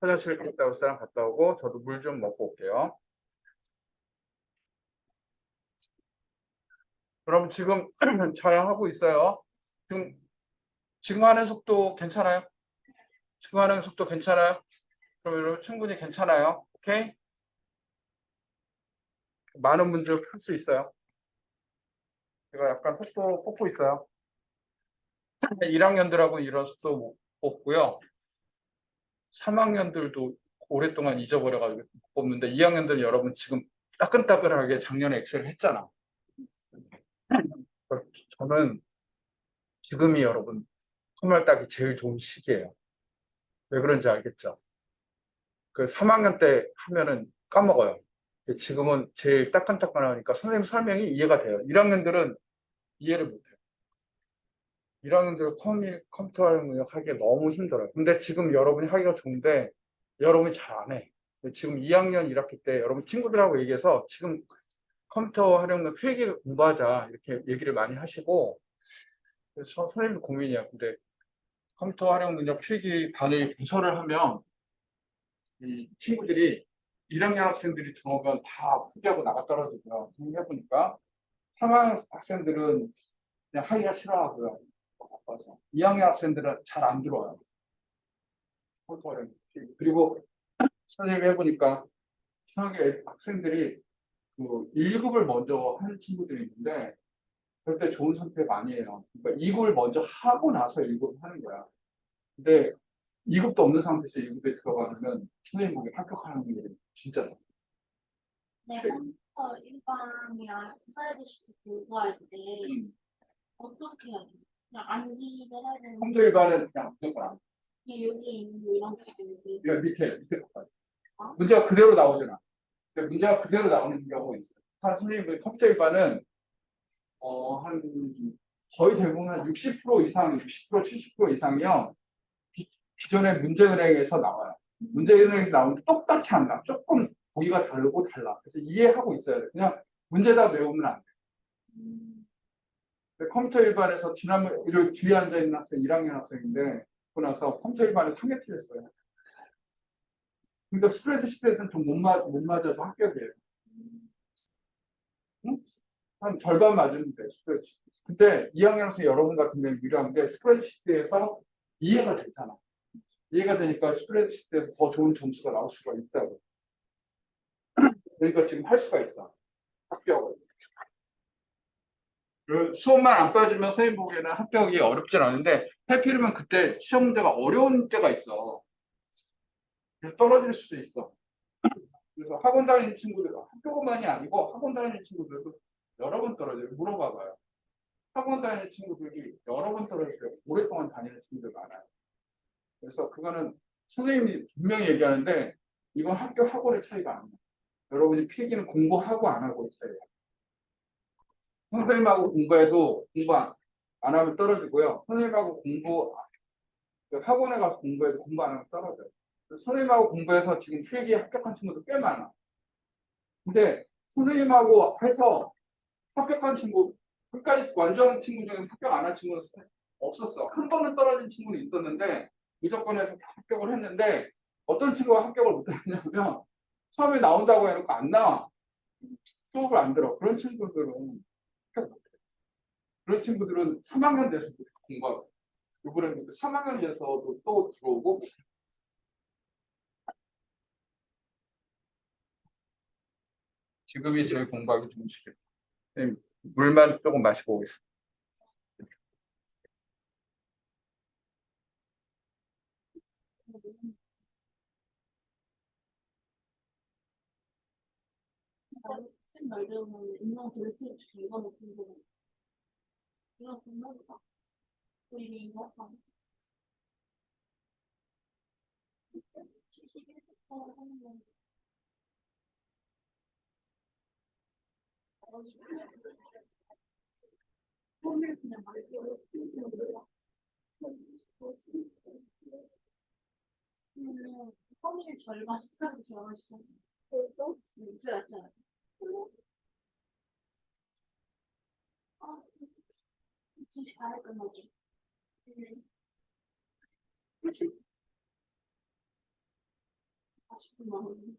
화장실 갔다 올 사람 갔다 오고 저도 물 좀 먹고 올게요. 그럼 지금 촬영하고 있어요. 지금 하는 속도 괜찮아요? 지금 하는 속도 괜찮아요? 그럼 여러분 충분히 괜찮아요. 오케이? 많은 문제 풀 수 있어요. 제가 약간 속도 뽑고 있어요. 1학년들하고 이런 속도 못 뽑고요. 3학년들도 오랫동안 잊어버려가지고 못 뽑는데 2학년들은 여러분 지금 따끈따끈하게 작년에 엑셀 했잖아. 저는 지금이 여러분 선물 따기 제일 좋은 시기예요. 왜 그런지 알겠죠? 그 3학년 때 하면은 까먹어요. 근데 지금은 제일 따끈따끈하니까 선생님 설명이 이해가 돼요. 1학년들은 이해를 못해요. 1학년들 컴퓨터 능력 하기가 너무 힘들어요. 근데 지금 여러분이 하기가 좋은데 여러분이 잘 안 해. 지금 2학년 1학기 때 여러분 친구들하고 얘기해서 지금 컴퓨터 활용력 필기 공부하자 이렇게 얘기를 많이 하시고 그래서 선생님도 고민이야. 근데 컴퓨터 활용 능력 필기 반을 분설을 하면 이 친구들이 1학년 학생들이 들어오면 다 포기하고 나가 떨어지고요. 해보니까 3학년 학생들은 그냥 하기가 싫어하고요. 바빠서. 2학년 학생들은 잘 안 들어와요. 컴퓨터 활용 필기. 그리고 선생님이 해보니까 3학년 학생들이 그 1급을 먼저 하는 친구들이 있는데 절대 좋은 선택 아니에요. 그러니까 2급을 먼저 하고 나서 1급을 하는 거야. 근데 2급도 없는 상태에서 1급에 들어가면 선생님 보기 합격하는 게 진짜 어려워요. 네, 컴퓨터 일반이랑 스라이드 시트 공부할 때 어떻게 해야 돼요? 그냥 암기를 해야 되는 컴퓨터 일반은 그냥 무조건 안 돼. 여기 있는 이런 거 여기 이거 밑에 것까지. 문제가 그대로 나오잖아. 근데 문제가 그대로 나오는 경우가 있어요. 한 선생님 컴퓨터 일반은 한 거의 대부분 한 60% 이상, 60%, 70% 이상이요. 기존의 문제은행에서 나와요. 문제은행에서 나오는데 똑같이 안 나. 조금 보기가 다르고 달라. 그래서 이해하고 있어야 돼. 그냥 문제다 외우면 안 돼. 근데 컴퓨터 일반에서 지난번 일요일 뒤에 앉아 있는 학생 1학년 학생인데 그러고 나서 컴퓨터 일반에서 한 개 틀렸어요. 그러니까 스프레드시트에서는 좀 못 맞아도 합격이에요. 응? 한 절반 맞으면 돼, 스프레드시트. 근데 2학년 학생 여러분 같은 경우는 유리한 게 스프레드시트에서 이해가 되잖아. 이해가 되니까 스프레드시트에서 더 좋은 점수가 나올 수가 있다고. 그러니까 지금 할 수가 있어. 합격을. 그 수업만 안 빠지면 선생님 보기에는 합격이 어렵진 않은데 해필이면 그때 시험 문제가 어려운 때가 있어. 그래서 떨어질 수도 있어. 그래서 학원 다니는 친구들, 학교만이 아니고 학원 다니는 친구들도 여러 번 떨어져요. 물어봐봐요. 학원 다니는 친구들이 여러 번 떨어져요. 오랫동안 다니는 친구들 많아요. 그래서 그거는 선생님이 분명히 얘기하는데 이건 학교 학원의 차이가 아니에요. 여러분이 필기는 공부하고 안 하고의 차이예요. 선생님하고 공부해도 공부 안 하면 떨어지고요. 선생님하고 학원에 가서 공부해도 공부 안 하면 떨어져요. 선생님하고 공부해서 지금 필기에 합격한 친구도 꽤 많아. 근데 선생님하고 해서 합격한 친구, 끝까지 완전 친구 중에 합격 안 한 친구는 없었어. 한 번은 떨어진 친구는 있었는데 무조건 해서 합격을 했는데 어떤 친구가 합격을 못했냐면 처음에 나온다고 해놓고 안 나와. 수업을 안 들어. 그런 친구들은 합격 못해. 그런 친구들은 3학년 돼서 공부하고 이번에 3학년 돼서도 또 들어오고 지금이 제일 공부하기 좋은 시기예요. 물만 조금 마시고 오겠습니다. 쌤 말대로는 인명 돌이킬 수 이거는 공부 이거 공부가 우리 이거 한 71부터 하는 건 처음에 그냥 말대로 성일 절반 스타트 좋아하시고 그래서 문제 같잖아요. 아, 진짜 잘할 끝나지. 그치? 아쉽은 마음이.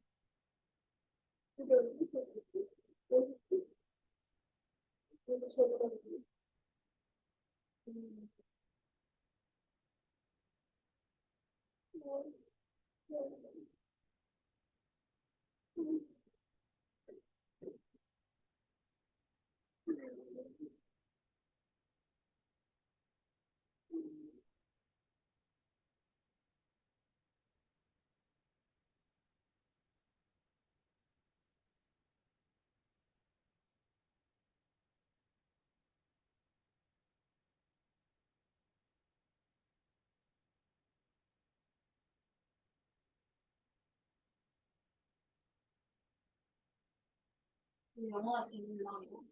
영화 재밌나 이거?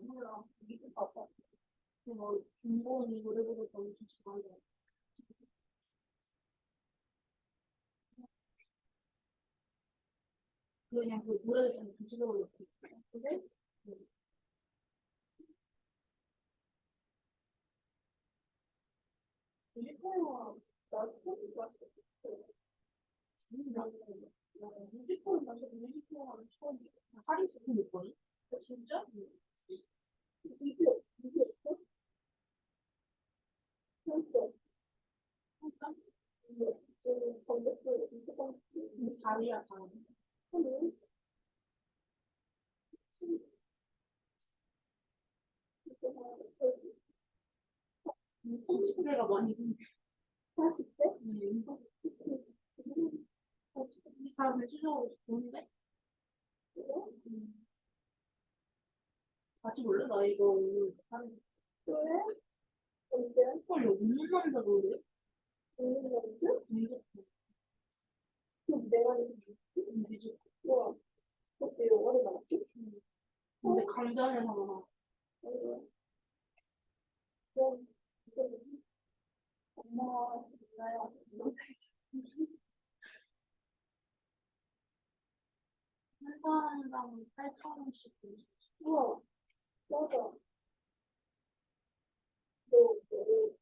몰라. 이거 봐봐. 뭐 중본이 노래 부를 때 엄청 좋아해. 그냥 그 노래 중에 전체적으로 이렇게. 근데 뮤지컬은 나 처음 봤어. 뮤지컬은 나 뮤지컬은 처음이야. 하리스 못 보니? 진짜? 이게 없어? 진짜? 진짜? 이게 검색도 뮤지컬 4위야 4위. 삼십 대가 많이 보는데. 40대? 다 대체적으로 보는데? 같이 볼래? 나 이거 오늘 하는 왜? 언제? 헐, 웃는 남자 노래? 웃는 남자? 그럼 내가 뮤직. 와, 그때 영화를 나왔지? 근데 강변에서 나와. 그럼, 엄마, 나야, 너 살지. 한 사람당 8,000원씩. 우와, 맞아. 너를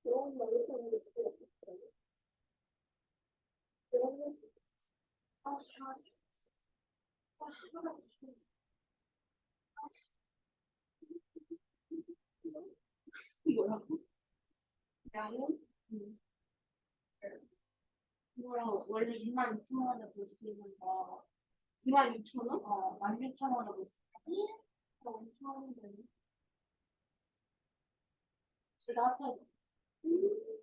그런 말을 하는 게 되게 그러면 아, 이거라고? 양은? 이거 원래 22,000원에 볼 수 있는 거 26,000원? 16,000원에 볼 수 있는 거 엄청 하는데 제가 앞에 음,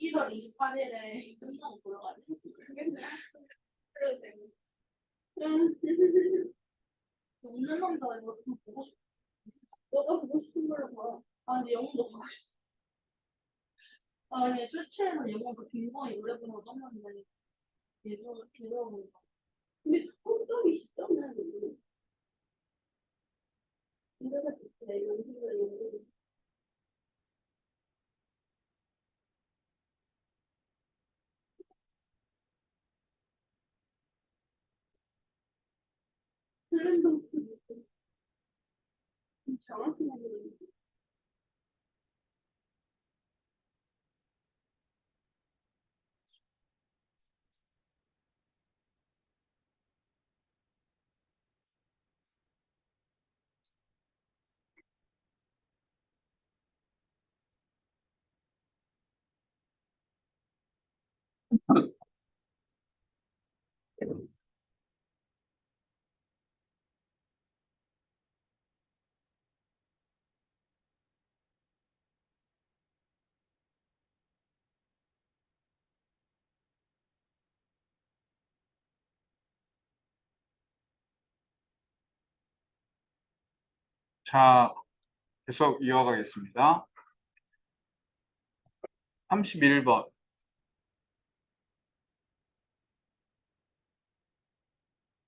1월 28일에 끝나고 보러 가자. 그래도 돼. 웃는 남자 이거 좀 보고 싶어. 너가 보고 싶은 걸로 봐. 아, 근데 영웅도 보고 싶어. 아, 근데 술 취해서 영웅 그 빈번히 노래 부르는 거 떴는데 예전 괴로운 거. 근데 성적이 시점은 노래가 좋대. 연기가 연기. 플랜도 정확히 하는 자, 계속 이어가겠습니다. 31번.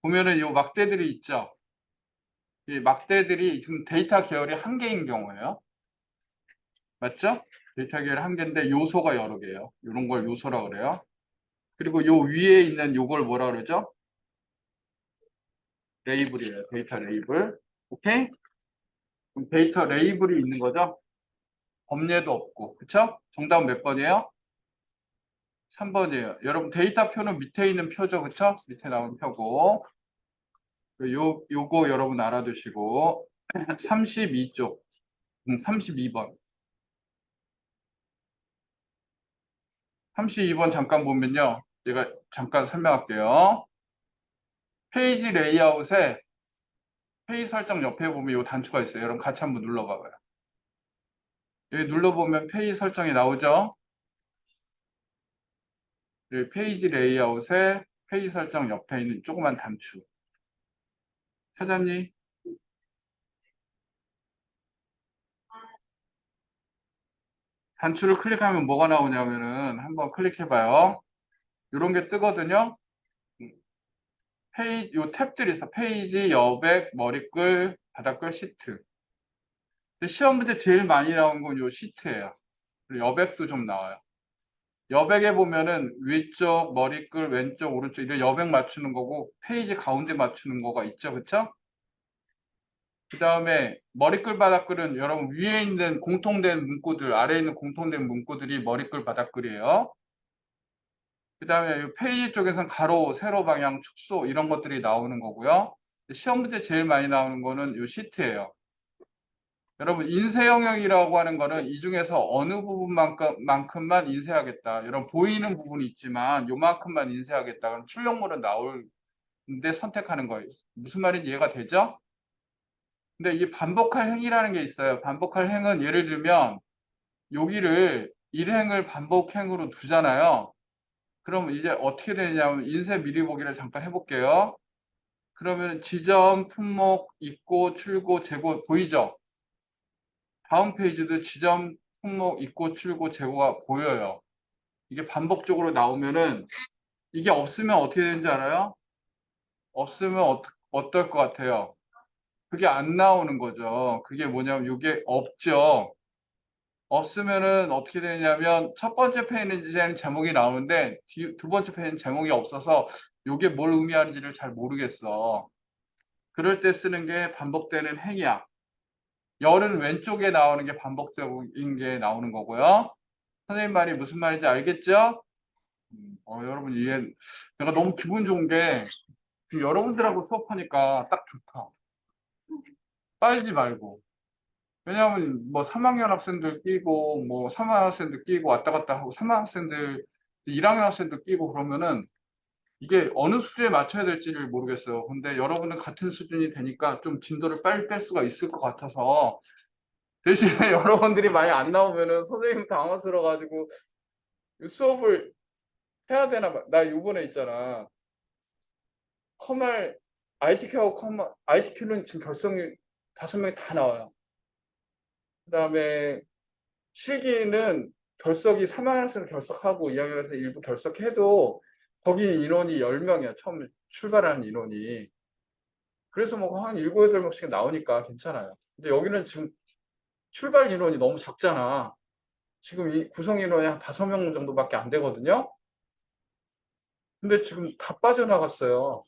보면은 요 막대들이 있죠. 이 막대들이 지금 데이터 계열이 한 개인 경우예요. 맞죠? 데이터 계열이 한 개인데 요소가 여러 개예요. 이런 걸 요소라 그래요. 그리고 요 위에 있는 요걸 뭐라 그러죠? 레이블이에요. 데이터 레이블. 오케이? 그럼 데이터 레이블이 있는 거죠? 범례도 없고. 그쵸? 정답은 몇 번이에요? 3번이에요. 여러분 데이터표는 밑에 있는 표죠. 그쵸? 밑에 나온 표고. 요거 여러분 알아두시고 32쪽 32번 32번 잠깐 보면요. 제가 잠깐 설명할게요. 페이지 레이아웃에 페이지 설정 옆에 보면 요 단추가 있어요. 여러분 같이 한번 눌러봐봐요. 여기 눌러보면 페이지 설정이 나오죠. 여기 페이지 레이아웃에 페이지 설정 옆에 있는 조그만 단추. 찾았니? 단추를 클릭하면 뭐가 나오냐면은 한번 클릭해봐요. 이런 게 뜨거든요. 페이지, 요 탭들이 있어. 페이지, 여백, 머리글, 바닥글, 시트. 근데 시험 문제 제일 많이 나온 건 요 시트예요. 그리고 여백도 좀 나와요. 여백에 보면은 위쪽, 머리글, 왼쪽, 오른쪽 이런 여백 맞추는 거고 페이지 가운데 맞추는 거가 있죠. 그쵸? 그 다음에 머리글, 바닥글은 여러분 위에 있는 공통된 문구들, 아래에 있는 공통된 문구들이 머리글, 바닥글이에요. 그 다음에 페이지 쪽에서는 가로, 세로 방향, 축소 이런 것들이 나오는 거고요. 시험 문제 제일 많이 나오는 거는 요 시트예요. 여러분 인쇄 영역이라고 하는 거는 이 중에서 어느 부분만큼만 인쇄하겠다. 여러분 보이는 부분이 있지만 요만큼만 인쇄하겠다. 그럼 출력물은 나오는데 선택하는 거예요. 무슨 말인지 이해가 되죠? 근데 이게 반복할 행위라는 게 있어요. 반복할 행은 예를 들면 여기를 일행을 반복행으로 두잖아요. 그럼 이제 어떻게 되냐면 인쇄 미리 보기를 잠깐 해볼게요. 그러면 지점, 품목, 입고, 출고, 재고 보이죠? 다음 페이지도 지점, 품목, 입고, 출고, 재고가 보여요. 이게 반복적으로 나오면은 이게 없으면 어떻게 되는지 알아요? 없으면 어떨 것 같아요? 그게 안 나오는 거죠. 그게 뭐냐면 이게 없죠. 없으면은 어떻게 되냐면 첫 번째 페이지에는 제목이 나오는데 두 번째 페이지는 제목이 없어서 이게 뭘 의미하는지를 잘 모르겠어. 그럴 때 쓰는 게 반복되는 행위야. 열은 왼쪽에 나오는 게 반복적인 게 나오는 거고요. 선생님 말이 무슨 말인지 알겠죠? 여러분 이해 내가 너무 기분 좋은 게 여러분들하고 수업하니까 딱 좋다. 빠지지 말고. 왜냐하면 뭐 3학년 학생들 끼고 뭐 3학년 학생들 끼고 왔다 갔다 하고 3학년 학생들 1학년 학생들 끼고 그러면은 이게 어느 수준에 맞춰야 될지를 모르겠어요. 근데 여러분은 같은 수준이 되니까 좀 진도를 빨리 뺄 수가 있을 것 같아서 대신에 여러분들이 많이 안 나오면은 선생님 당황스러워 가지고 수업을 해야 되나 봐. 나 요번에 있잖아. 컴활 ITQ하고 컴활 ITQ는 지금 결성이 5명이 다 나와요. 그다음에 실기는 결석이 3학년에서 결석하고 2학년에서 일부 결석해도 거기 인원이 10명이야. 처음 출발하는 인원이. 그래서 뭐 한 7, 8명씩 나오니까 괜찮아요. 근데 여기는 지금 출발 인원이 너무 작잖아. 지금 이 구성 인원이 한 5명 정도밖에 안 되거든요. 근데 지금 다 빠져나갔어요.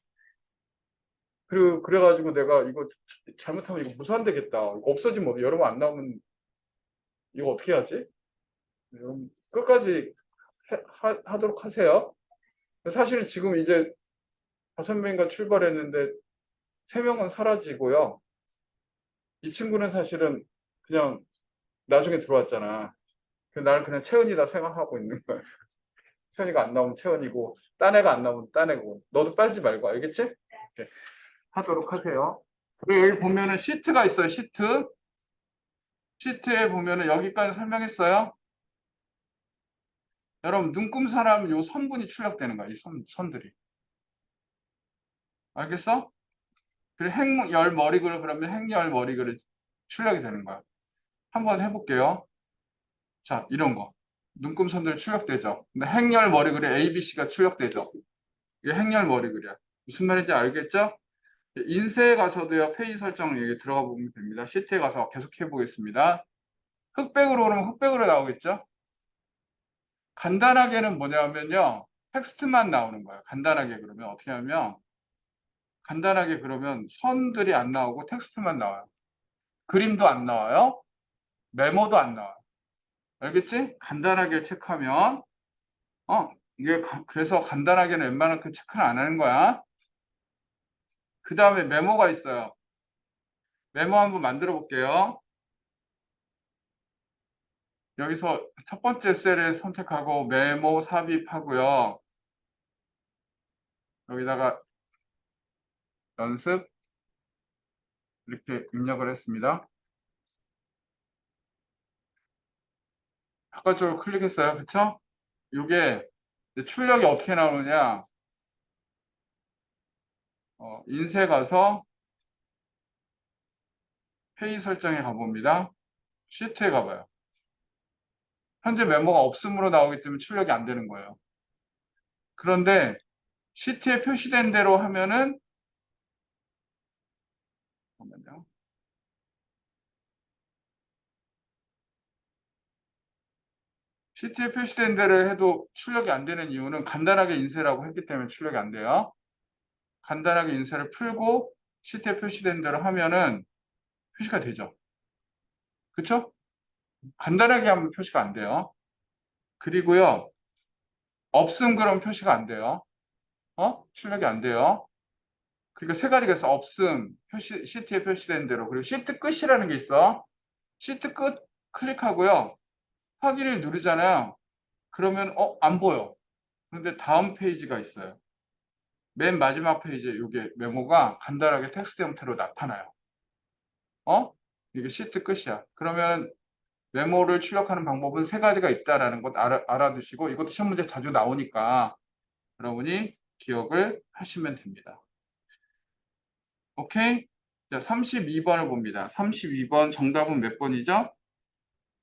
그래가지고 내가 이거 잘못하면 이거 무산되겠다. 없어지면 여러분 안 나오면 이거 어떻게 하지? 여러분 끝까지 하도록 하세요. 사실은 지금 이제 5명인가 출발했는데 3명은 사라지고요. 이 친구는 사실은 그냥 나중에 들어왔잖아. 나를 그냥 채은이다 생각하고 있는 거야. 채은이가 안 나오면 채은이고 딴 애가 안 나오면 딴 애고 너도 빠지지 말고 알겠지? 이렇게 하도록 하세요. 그리고 여기 보면은 시트가 있어요. 시트. 시트에 보면은 여기까지 설명했어요. 여러분 눈금사람 요 선분이 출력되는 거야. 이 선들이. 알겠어? 그리고 행열 머리글 그러면 행열 머리글이 출력이 되는 거야. 한번 해볼게요. 자, 이런 거. 눈금선들 출력되죠. 근데 행렬 머리글에 ABC가 출력되죠. 이게 행렬 머리글이야. 무슨 말인지 알겠죠? 인쇄에 가서도요, 페이지 설정 여기 들어가 보면 됩니다. 시트에 가서 계속 해보겠습니다. 흑백으로 그러면 흑백으로 나오겠죠? 간단하게는 뭐냐면요, 텍스트만 나오는 거예요. 간단하게 그러면 어떻게 하면, 간단하게 그러면 선들이 안 나오고 텍스트만 나와요. 그림도 안 나와요. 메모도 안 나와요. 알겠지? 간단하게 체크하면 이게 그래서 간단하게는 웬만큼 체크를 안 하는 거야. 그 다음에 메모가 있어요. 메모 한번 만들어 볼게요. 여기서 첫 번째 셀을 선택하고 메모 삽입하고요. 여기다가 연습 이렇게 입력을 했습니다. 바깥쪽으로 클릭했어요. 그쵸? 이게 이제 출력이 어떻게 나오느냐? 인쇄 가서 회의 설정에 가봅니다. 시트에 가봐요. 현재 메모가 없음으로 나오기 때문에 출력이 안 되는 거예요. 그런데 시트에 표시된 대로 하면은 잠깐만요. 시트에 표시된 대로 해도 출력이 안 되는 이유는 간단하게 인쇄라고 했기 때문에 출력이 안 돼요. 간단하게 인쇄를 풀고 시트에 표시된 대로 하면은 표시가 되죠. 그쵸? 간단하게 하면 표시가 안 돼요. 그리고요, 없음 그럼 표시가 안 돼요. 출력이 안 돼요. 그리고 세 가지가 있어. 없음, 시트에 표시된 대로. 그리고 시트 끝이라는 게 있어. 시트 끝 클릭하고요. 확인을 누르잖아요. 그러면, 안 보여. 그런데 다음 페이지가 있어요. 맨 마지막 페이지에 이게 메모가 간단하게 텍스트 형태로 나타나요. 이게 시트 끝이야. 그러면 메모를 출력하는 방법은 세 가지가 있다라는 것 알아두시고 이것도 시험 문제 자주 나오니까 여러분이 기억을 하시면 됩니다. 오케이? 자, 32번을 봅니다. 32번 정답은 몇 번이죠?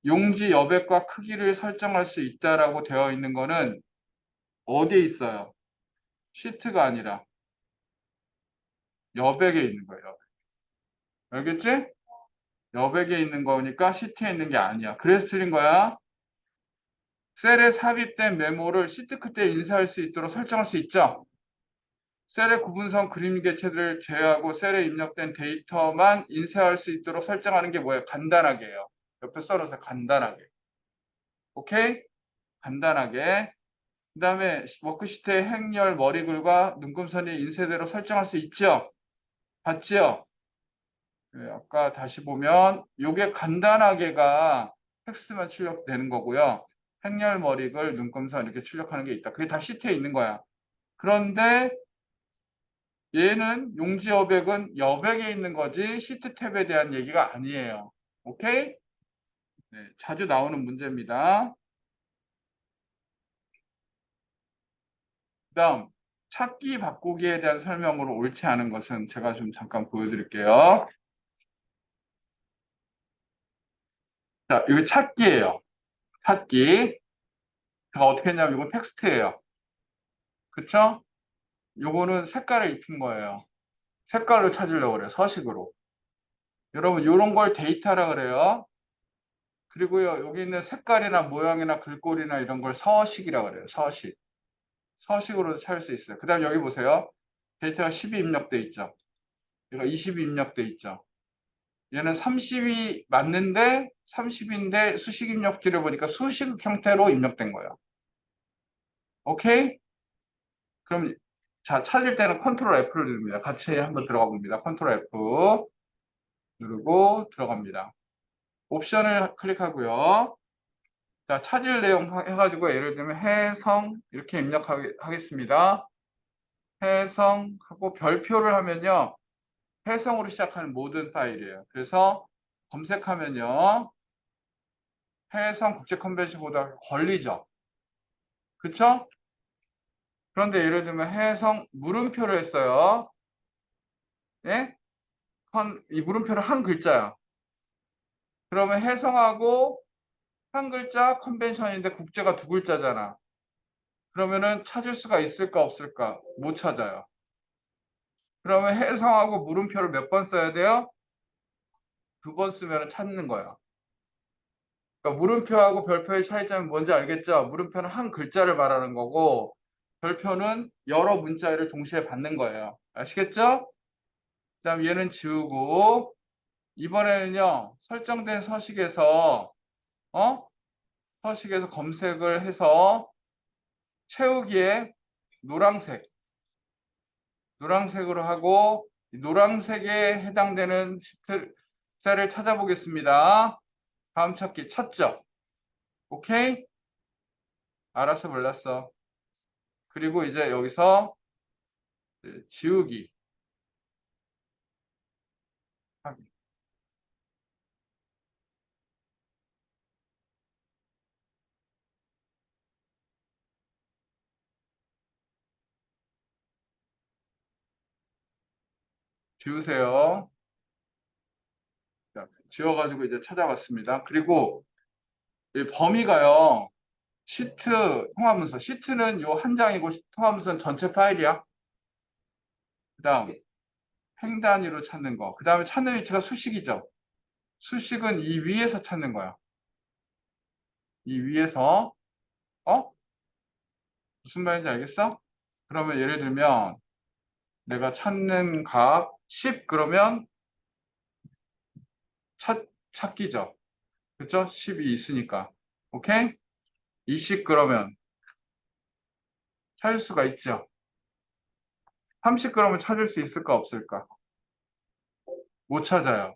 용지 여백과 크기를 설정할 수 있다라고 되어 있는 거는 어디에 있어요? 시트가 아니라 여백에 있는 거예요. 알겠지? 여백에 있는 거니까 시트에 있는 게 아니야. 그래서 틀린 거야. 셀에 삽입된 메모를 시트 끝에 인쇄할 수 있도록 설정할 수 있죠. 셀의 구분선 그림 개체들을 제외하고 셀에 입력된 데이터만 인쇄할 수 있도록 설정하는 게 뭐예요? 간단하게요. 옆에 써놓으세요. 간단하게. 오케이? 간단하게. 그 다음에 워크시트의 행렬, 머리글과 눈금선이 인쇄대로 설정할 수 있죠? 봤죠? 네, 아까 다시 보면 이게 간단하게가 텍스트만 출력되는 거고요. 행렬, 머리글, 눈금선 이렇게 출력하는 게 있다. 그게 다 시트에 있는 거야. 그런데 얘는 용지 여백은 여백에 있는 거지 시트 탭에 대한 얘기가 아니에요. 오케이? 네, 자주 나오는 문제입니다. 그다음 찾기 바꾸기에 대한 설명으로 옳지 않은 것은 제가 좀 잠깐 보여드릴게요. 자, 이거 찾기예요. 찾기. 제가 어떻게 했냐면 이건 텍스트예요. 그쵸? 요거는 색깔을 입힌 거예요. 색깔로 찾으려고 그래요. 서식으로. 여러분 이런 걸 데이터라 그래요. 그리고요 여기 있는 색깔이나 모양이나 글꼴이나 이런 걸 서식이라 그래요. 서식. 서식으로 찾을 수 있어요. 그 다음 여기 보세요. 데이터가 10이 입력돼 있죠. 얘가 20이 입력돼 있죠. 얘는 30이 맞는데 30인데 수식 입력지를 보니까 수식 형태로 입력된 거예요. 오케이? 그럼 자 찾을 때는 컨트롤 F를 누릅니다. 같이 한번 들어가 봅니다. 컨트롤 F 누르고 들어갑니다. 옵션을 클릭하고요. 자 찾을 내용 해가지고 예를 들면 해성 이렇게 입력하겠습니다. 해성하고 별표를 하면요. 해성으로 시작하는 모든 파일이에요. 그래서 검색하면요. 해성 국제 컨벤션보다 걸리죠. 그쵸? 그런데 예를 들면 해성 물음표를 했어요. 예? 이 물음표는 한 글자야. 그러면 해성하고 한 글자 컨벤션인데 국제가 두 글자잖아. 그러면은 찾을 수가 있을까 없을까? 못 찾아요. 그러면 해성하고 물음표를 몇 번 써야 돼요? 두 번 쓰면 찾는 거야. 그러니까 물음표하고 별표의 차이점이 뭔지 알겠죠? 물음표는 한 글자를 말하는 거고 별표는 여러 문자를 동시에 받는 거예요. 아시겠죠? 그다음 얘는 지우고 이번에는요. 설정된 어? 서식에서 검색을 해서 채우기에 노란색 노란색으로 하고 노란색에 해당되는 셀을 찾아보겠습니다. 다음 찾기 찾죠? 오케이? 알았어 몰랐어. 그리고 이제 여기서 지우기 하기. 지우세요. 자, 지워가지고 이제 찾아봤습니다. 그리고 이 범위가요. 시트 통합문서. 시트는 요 한 장이고 통합문서는 전체 파일이야. 그 다음 행 단위로 찾는 거. 그 다음에 찾는 위치가 수식이죠. 수식은 이 위에서 찾는 거야. 이 위에서. 어? 무슨 말인지 알겠어? 그러면 예를 들면 내가 찾는 값 10 그러면 찾기죠. 그쵸? 10이 있으니까. 오케이? 20 그러면 찾을 수가 있죠. 30 그러면 찾을 수 있을까 없을까? 못 찾아요.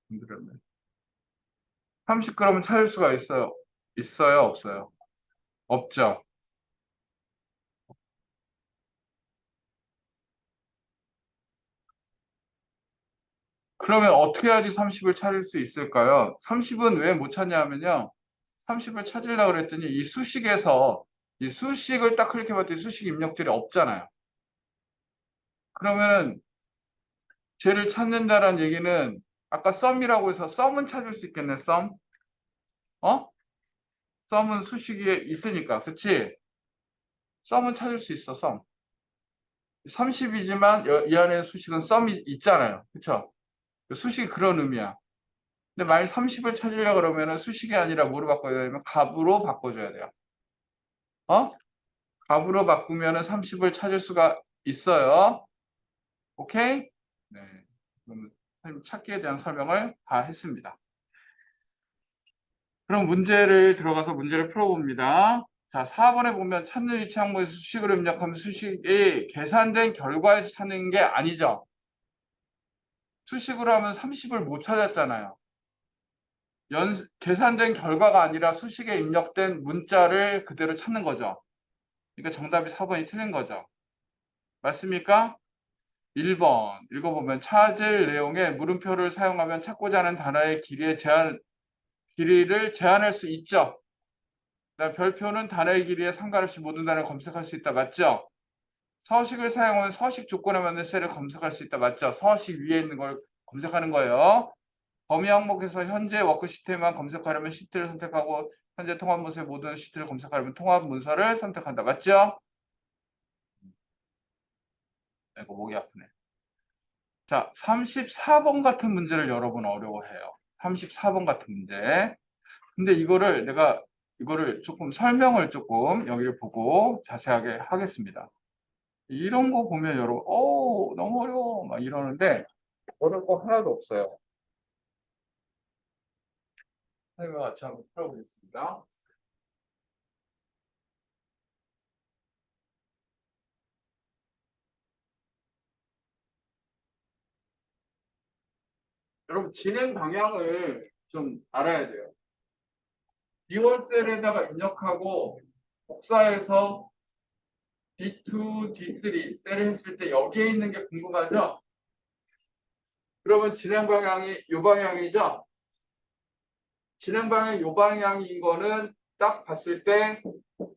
그러면 30 그러면 찾을 수가 있어요. 있어요, 없어요? 없죠. 그러면 어떻게 해야지 30을 찾을 수 있을까요? 30은 왜 못 찾냐면요. 30을 찾으려고 그랬더니 이 수식에서 이 수식을 딱 클릭해봤더니 수식 입력들이 없잖아요. 그러면은 쟤를 찾는다라는 얘기는 아까 썸이라고 해서 썸은 찾을 수 있겠네, 썸? 어? 썸은 수식에 있으니까, 그치? 썸은 찾을 수 있어, 썸. 30이지만 이 안에 수식은 썸이 있잖아요. 그쵸? 수식이 그런 의미야. 근데 만약 30을 찾으려고 그러면은 수식이 아니라 뭐로 바꿔야 되냐면 값으로 바꿔줘야 돼요. 어? 값으로 바꾸면은 30을 찾을 수가 있어요. 오케이? 네. 그럼 찾기에 대한 설명을 다 했습니다. 그럼 문제를 들어가서 문제를 풀어봅니다. 자, 4번에 보면 찾는 위치 항목에서 수식을 입력하면 수식이 계산된 결과에서 찾는 게 아니죠. 수식으로 하면 30을 못 찾았잖아요. 계산된 결과가 아니라 수식에 입력된 문자를 그대로 찾는 거죠. 그러니까 정답이 4번이 틀린 거죠. 맞습니까? 1번 읽어보면 찾을 내용에 물음표를 사용하면 찾고자 하는 단어의 길이를 제한할 수 있죠. 그다음 별표는 단어의 길이에 상관없이 모든 단어를 검색할 수 있다. 맞죠? 서식을 사용하면 서식 조건에 맞는 셀을 검색할 수 있다. 맞죠? 서식 위에 있는 걸 검색하는 거예요. 범위 항목에서 현재 워크 시트만 검색하려면 시트를 선택하고 현재 통합 문서의 모든 시트를 검색하려면 통합 문서를 선택한다. 맞죠? 이거 목이 아프네. 자, 34번 같은 문제를 여러분 어려워해요. 34번 같은 문제. 근데 이거를 조금 설명을 조금 여기를 보고 자세하게 하겠습니다. 이런 거 보면 여러분, 너무 어려워. 막 이러는데 어려울 거 하나도 없어요. 선생님과 같이 한번 풀어보겠습니다. 여러분, 진행 방향을 좀 알아야 돼요. D1 셀에다가 입력하고 복사해서 D2, D3 셀을 했을 때 여기에 있는 게 궁금하죠? 그러면 진행 방향이 이 방향이죠? 진행 방향이 이 방향인 거는 딱 봤을 때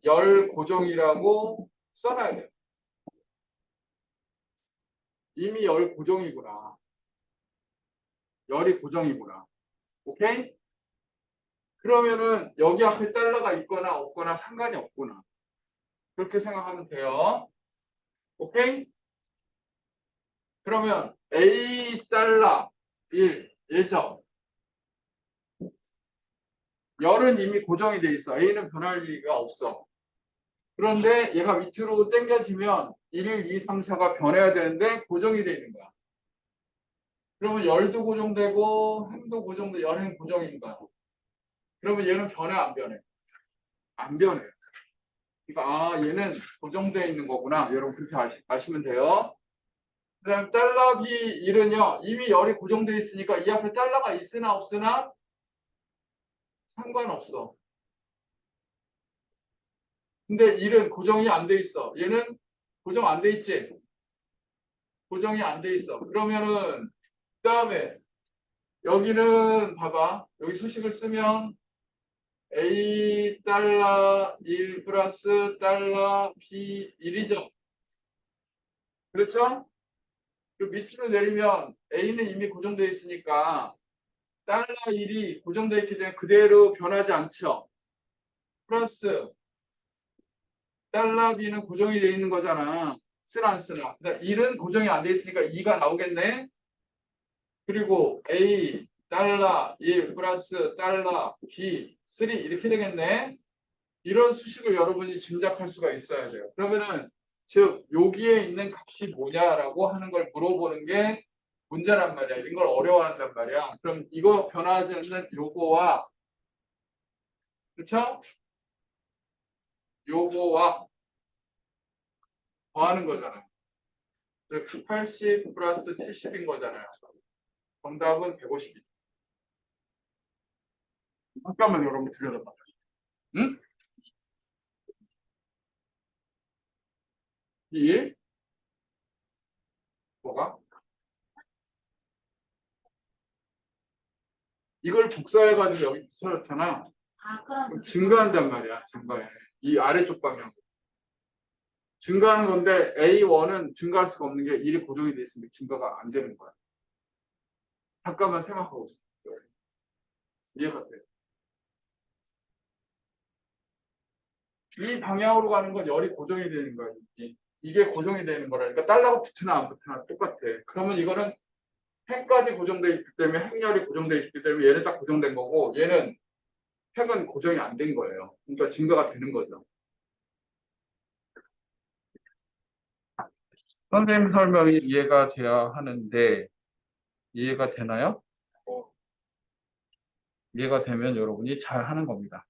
열 고정이라고 써놔야 돼요. 이미 열 고정이구나. 열이 고정이구나. 오케이? 그러면은 여기 앞에 달러가 있거나 없거나 상관이 없구나. 그렇게 생각하면 돼요. 오케이? 그러면 A 달러 1 예정. 열은 이미 고정이 돼 있어. A는 변할 리가 없어. 그런데 얘가 밑으로 당겨지면 1, 2, 3, 4가 변해야 되는데 고정이 돼 있는 거야. 그러면 열도 고정되고 행도 고정돼 열행 고정인 거야. 그러면 얘는 변해 안 변해? 안 변해. 그러니까 얘는 고정되어 있는 거구나. 여러분 그렇게 아시면 돼요. 그다음 달러 B 1은요. 이미 열이 고정되어 있으니까 이 앞에 달러가 있으나 없으나 상관없어. 근데 1은 고정이 안 돼 있어. 얘는 고정 안 돼 있지? 고정이 안 돼 있어. 그러면은 그다음에 여기는 봐봐. 여기 수식을 쓰면 A 달러 1 플러스 달러 B 1이죠. 그렇죠? 그 밑으로 내리면 A는 이미 고정되어 있으니까 달러 1이 고정되어 있기 때문에 그대로 변하지 않죠. 플러스 달러 B는 고정이 되어 있는 거잖아. 쓰나 안 쓰나. 그러니까 1은 고정이 안 되어 있으니까 2가 나오겠네. 그리고 A 달러 1 플러스 달러 B 3 이렇게 되겠네. 이런 수식을 여러분이 짐작할 수가 있어야 돼요. 그러면은 즉 여기에 있는 값이 뭐냐라고 하는 걸 물어보는 게 문제란 말이야. 이런 걸 어려워한단 말이야. 그럼 이거 변하지 않는 요거와 그렇죠? 요거와 더하는 거잖아요. 즉 80 플러스 70인 거잖아요. 정답은 150이죠. 잠깐만 여러분 들려줘봐. 응? 1 뭐가? 이걸 복사해가지고 여기 붙여놨잖아. 아, 그럼 그럼 증가한단 말이야. 증가해. 이 아래쪽 방향. 증가하는 건데 A1은 증가할 수가 없는 게 1이 고정이 돼 있으면 증가가 안 되는 거야. 잠깐만 생각하고 있어. 이해가 돼. 이 방향으로 가는 건 열이 고정이 되는 거야. 이게 고정이 되는 거라니까 달러가 붙으나 안 붙으나 똑같아. 그러면 이거는 핵까지 고정돼 있기 때문에 핵열이 고정돼 있기 때문에 얘는 딱 고정된 거고 얘는 핵은 고정이 안 된 거예요. 그러니까 증가가 되는 거죠. 선생님 설명이 이해가 돼야 하는데 이해가 되나요? 이해가 되면 여러분이 잘 하는 겁니다.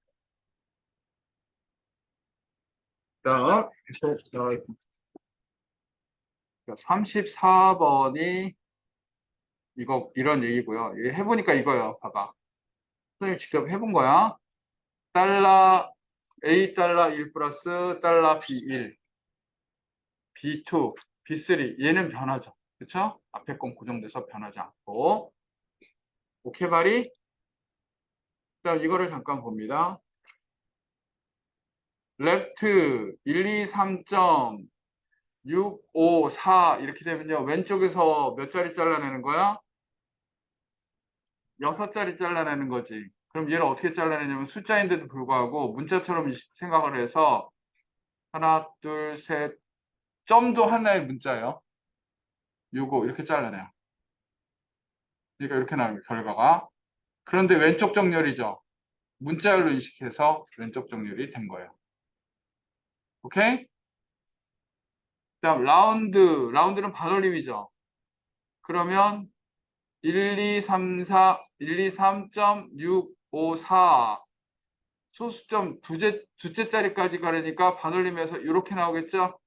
자, 계속 들어가겠습니다. 34번이 이거 이런 얘기고요. 이거 해보니까 이거예요. 봐봐. 선생님 직접 해본 거야. 달러 A 달러 1 플러스 달러 B1, B2, B3 얘는 변하죠. 그렇죠? 앞에 건 고정돼서 변하지 않고. 오케이 말이? 자, 이거를 잠깐 봅니다. 레프트 1, 2, 3.6, 5, 4 이렇게 되면요. 왼쪽에서 몇 자리 잘라내는 거야? 6자리 잘라내는 거지. 그럼 얘를 어떻게 잘라내냐면 숫자인데도 불구하고 문자처럼 생각을 해서 하나, 둘, 셋, 점도 하나의 문자예요. 요거 이렇게 잘라내요. 그러니까 이렇게 나오는 거예요, 결과가. 그런데 왼쪽 정렬이죠. 문자열로 인식해서 왼쪽 정렬이 된 거예요. 오케이? 그다음 라운드는 반올림이죠. 그러면 1, 2, 3, 4, 1, 2, 3.6, 5, 4 소수점 두째 자리까지 가려니까 반올림에서 이렇게 나오겠죠?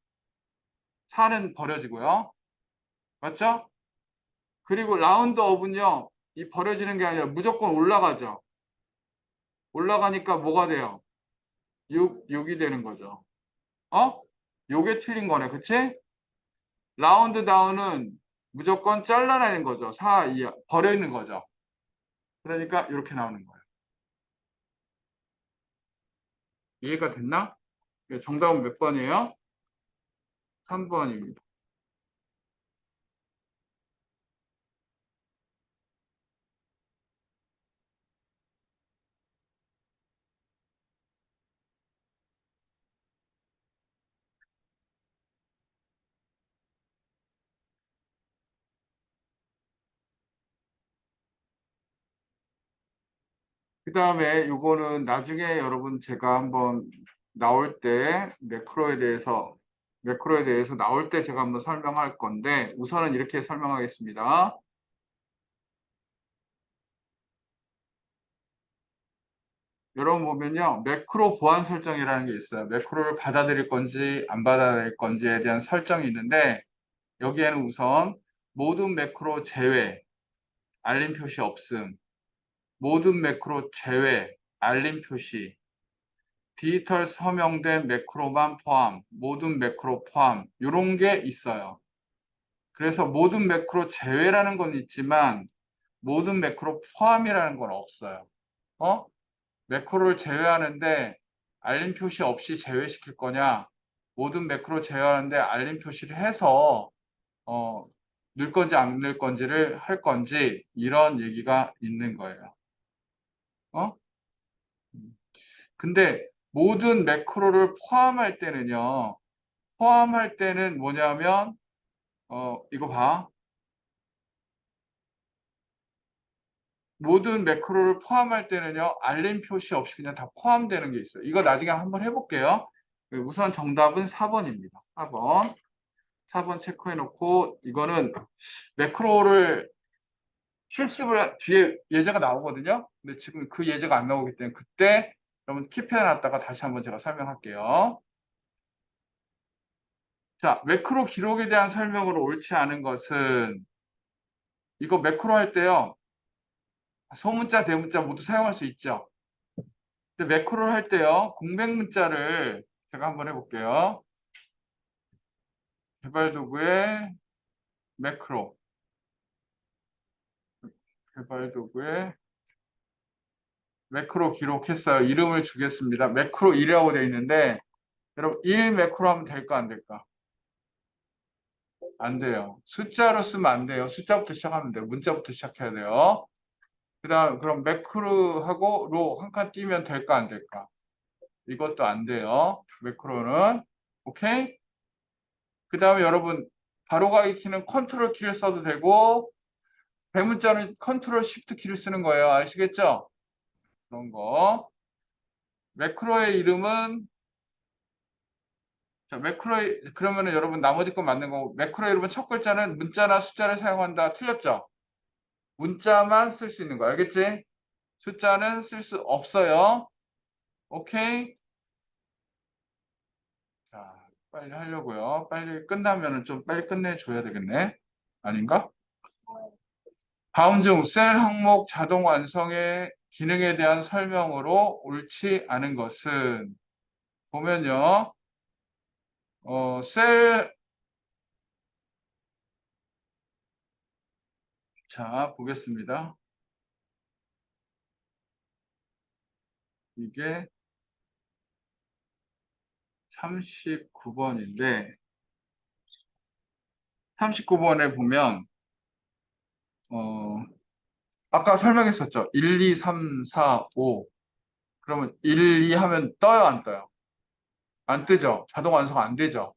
4는 버려지고요. 맞죠? 그리고 라운드업은요. 이 버려지는 게 아니라 무조건 올라가죠. 올라가니까 뭐가 돼요? 6이 되는 거죠. 어? 요게 틀린 거네. 그치? 라운드 다운은 무조건 잘라내는 거죠. 4 이하 버리는 거죠. 그러니까 이렇게 나오는 거예요. 이해가 됐나? 정답은 몇 번이에요? 3번입니다. 그 다음에 요거는 나중에 여러분 제가 한번 나올 때 매크로에 대해서 나올 때 제가 한번 설명할 건데 우선은 이렇게 설명하겠습니다. 여러분 보면요. 매크로 보안 설정이라는 게 있어요. 매크로를 받아들일 건지 안 받아들일 건지에 대한 설정이 있는데 여기에는 우선 모든 매크로 제외, 알림 표시 없음, 모든 매크로 제외, 알림 표시, 디지털 서명된 매크로만 포함, 모든 매크로 포함 이런 게 있어요. 그래서 모든 매크로 제외라는 건 있지만 모든 매크로 포함이라는 건 없어요. 어? 매크로를 제외하는데 알림 표시 없이 제외시킬 거냐? 모든 매크로 제외하는데 알림 표시를 해서 넣을 건지 안 넣을 건지를 할 건지 이런 얘기가 있는 거예요. 어? 근데 모든 매크로를 포함할 때는요. 포함할 때는 뭐냐면 이거 봐. 모든 매크로를 포함할 때는요. 알림 표시 없이 그냥 다 포함되는 게 있어요. 이거 나중에 한번 해볼게요. 우선 정답은 4번입니다. 4번. 4번 체크해 놓고 이거는 매크로를 실습을 뒤에 예제가 나오거든요. 근데 지금 그 예제가 안 나오기 때문에 그때 여러분 킵해 놨다가 다시 한번 제가 설명할게요. 자, 매크로 기록에 대한 설명으로 옳지 않은 것은 이거 매크로 할 때요. 소문자, 대문자 모두 사용할 수 있죠. 근데 매크로를 할 때요. 공백 문자를 제가 한번 해볼게요. 개발 도구의 매크로. 개발 도구의 매크로 기록했어요. 이름을 주겠습니다. 매크로 1이라고 되어 있는데 여러분 1 매크로 하면 될까 안 될까? 안 돼요. 숫자로 쓰면 안 돼요. 숫자부터 시작하면 돼요. 문자부터 시작해야 돼요. 그럼 매크로하고 로 한 칸 띄면 될까 안 될까? 이것도 안 돼요. 매크로는. 오케이? 그 다음에 여러분 바로 가기 키는 컨트롤 키를 써도 되고 대문자는 컨트롤 쉬프트 키를 쓰는 거예요. 아시겠죠? 그런 거. 매크로의 이름은 자, 매크로의 그러면은 여러분 나머지 건 맞는 거고 매크로의 이름은 첫 글자는 문자나 숫자를 사용한다. 틀렸죠? 문자만 쓸 수 있는 거 알겠지? 숫자는 쓸 수 없어요. 오케이? 자, 빨리 하려고요. 빨리 끝나면은 좀 빨리 끝내줘야 되겠네. 아닌가? 다음 중 셀 항목 자동 완성의 기능에 대한 설명으로 옳지 않은 것은 보면요. 셀 자, 보겠습니다. 이게 39번인데 39번에 보면 어, 아까 설명했었죠. 1, 2, 3, 4, 5 그러면 1, 2 하면 떠요, 안 떠요? 안 뜨죠. 자동 완성 안 되죠.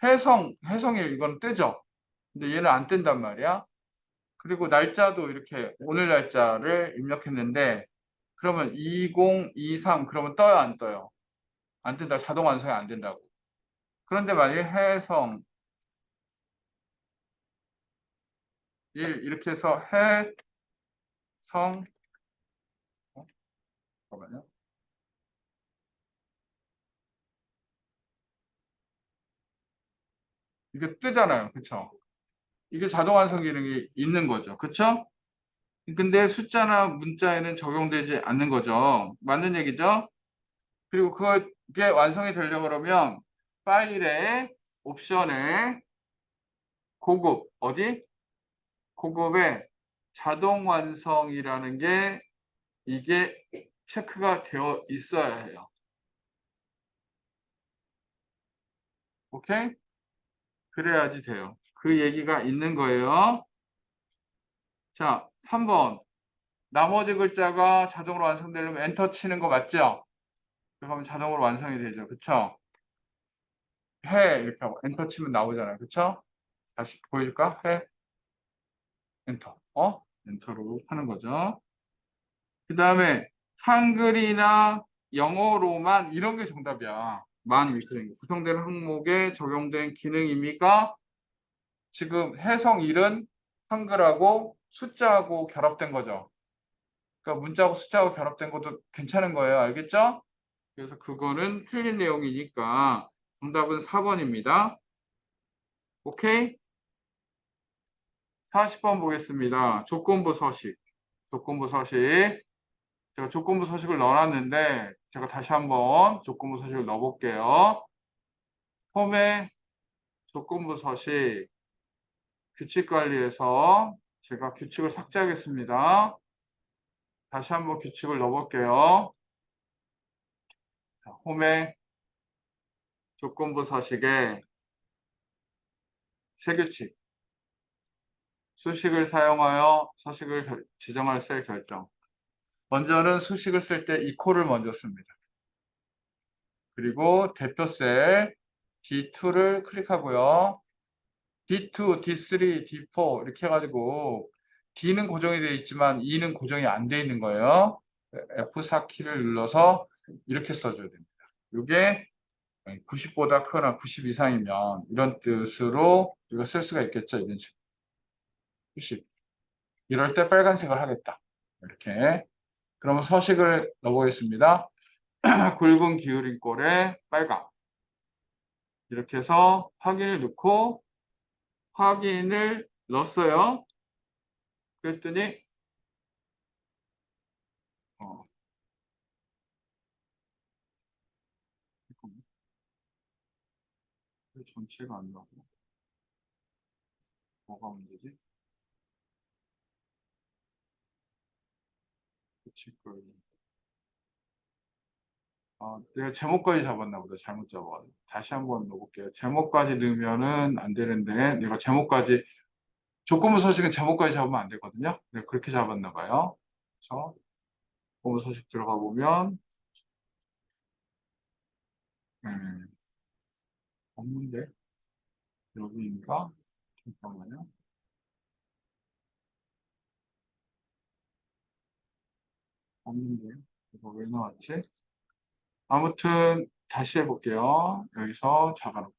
해성일 이건 뜨죠. 근데 얘는 안 뜬단 말이야. 그리고 날짜도 이렇게 오늘 날짜를 입력했는데 그러면 2023 그러면 떠요, 안 떠요? 안 뜬다. 자동 완성이 안 된다고. 그런데 만일 해성 1 이렇게 해서 해성 잠깐만요. 이게 뜨잖아요. 그쵸? 이게 자동 완성 기능이 있는 거죠. 그쵸? 근데 숫자나 문자에는 적용되지 않는 거죠. 맞는 얘기죠? 그리고 그게 완성이 되려고 그러면 파일에 옵션에 고급 어디? 고급에 자동 완성이라는 게 이게 체크가 되어 있어야 해요. 오케이? 그래야지 돼요. 그 얘기가 있는 거예요. 자, 3번. 나머지 글자가 자동으로 완성되려면 엔터 치는 거 맞죠? 그러면 자동으로 완성이 되죠. 그쵸? 해 이렇게 하고 엔터 치면 나오잖아요. 그쵸? 다시 보여줄까? 해 엔터. 엔터로 하는 거죠. 그 다음에 한글이나 영어로만 이런 게 정답이야. 만 이렇게 된 거. 구성되는 항목에 적용된 기능입니까? 지금 해성 1은 한글하고 숫자하고 결합된 거죠. 그러니까 문자하고 숫자하고 결합된 것도 괜찮은 거예요. 알겠죠? 그래서 그거는 틀린 내용이니까 정답은 4번입니다. 오케이? 40번 보겠습니다. 조건부 서식. 조건부 서식. 제가 조건부 서식을 넣어놨는데 제가 다시 한번 조건부 서식을 넣어볼게요. 홈에 조건부 서식 규칙 관리에서 제가 규칙을 삭제하겠습니다. 다시 한번 규칙을 넣어볼게요. 자, 홈의 조건부 서식에 세 규칙. 수식을 사용하여 서식을 지정할 셀 결정. 먼저는 수식을 쓸 때 이퀄을 먼저 씁니다. 그리고 대표 셀 D2를 클릭하고요. D2, D3, D4 이렇게 해가지고 D는 고정이 되어 있지만 E는 고정이 안 되어 있는 거예요. F4 키를 눌러서 이렇게 써줘야 됩니다. 이게 90보다 크거나 90 이상이면 이런 뜻으로 우리가 쓸 수가 있겠죠. 이런 식으로. 90. 이럴 때 빨간색을 하겠다. 이렇게. 그러면 서식을 넣어보겠습니다. 굵은 기울인 꼴에 빨강. 이렇게 해서 확인을 넣고 확인을 넣었어요. 그랬더니 어, 왜 전체가 안 나고 뭐가 문제지? 규칙을 내가 제목까지 잡았나 보다. 잘못 잡아가지고. 다시 한번 넣어볼게요. 제목까지 넣으면은 안 되는데 내가 제목까지 조건부 서식은 제목까지 잡으면 안 되거든요. 내가 그렇게 잡았나 봐요. 그래서 조건부 서식 들어가 보면 음, 없는데 여기인가? 잠깐만요. 없는데 이거 왜 나왔지? 아무튼 다시 해볼게요. 여기서 잡아놓고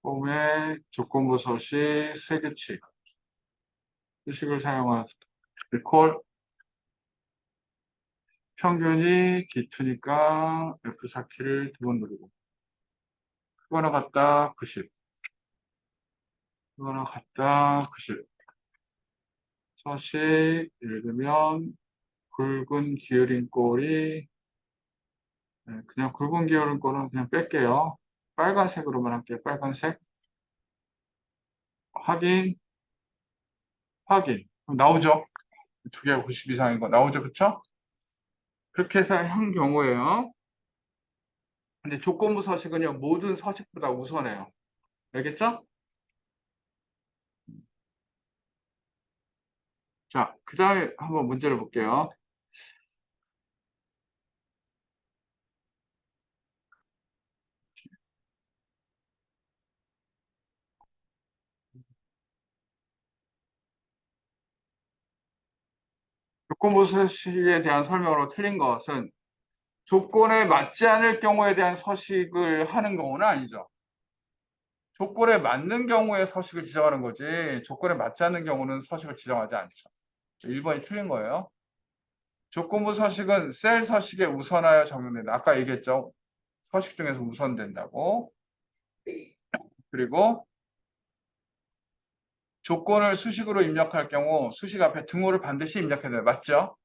홈의 조건부 서식 세 규칙 수식을 사용한 콜 평균이 D2니까 F4키를 두 번 누르고 그거나 같다 90 그거나 같다 90 서식 예를 들면 굵은 기울인 꼴이 그냥 굵은 기울인 꼴은 그냥 뺄게요. 빨간색으로만 할게요. 빨간색 확인 확인 그럼 나오죠. 두 개가 90 이상인 거 나오죠. 그쵸? 그렇게 해서 한 경우에요. 근데 조건부 서식은요 모든 서식보다 우선해요. 알겠죠? 자, 그 다음에 한번 문제를 볼게요. 조건부 서식에 대한 설명으로 틀린 것은 조건에 맞지 않을 경우에 대한 서식을 하는 경우는 아니죠. 조건에 맞는 경우에 서식을 지정하는 거지 조건에 맞지 않는 경우는 서식을 지정하지 않죠. 1번이 틀린 거예요. 조건부 서식은 셀 서식에 우선하여 적용된다. 아까 얘기했죠. 서식 중에서 우선된다고. 그리고 조건을 수식으로 입력할 경우 수식 앞에 등호를 반드시 입력해야 돼요. 맞죠?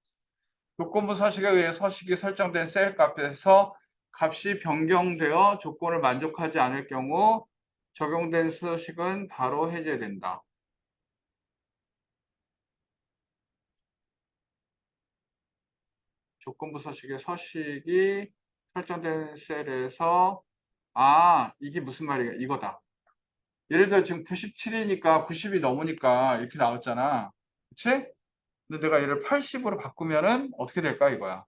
조건부 서식에 의해 서식이 설정된 셀 값에서 값이 변경되어 조건을 만족하지 않을 경우 적용된 서식은 바로 해제된다. 조건부 서식의 서식이 설정된 셀에서 이게 무슨 말이야? 이거다. 예를 들어 지금 97이니까 90이 넘으니까 이렇게 나왔잖아. 그치? 근데 내가 얘를 80으로 바꾸면은 어떻게 될까 이거야.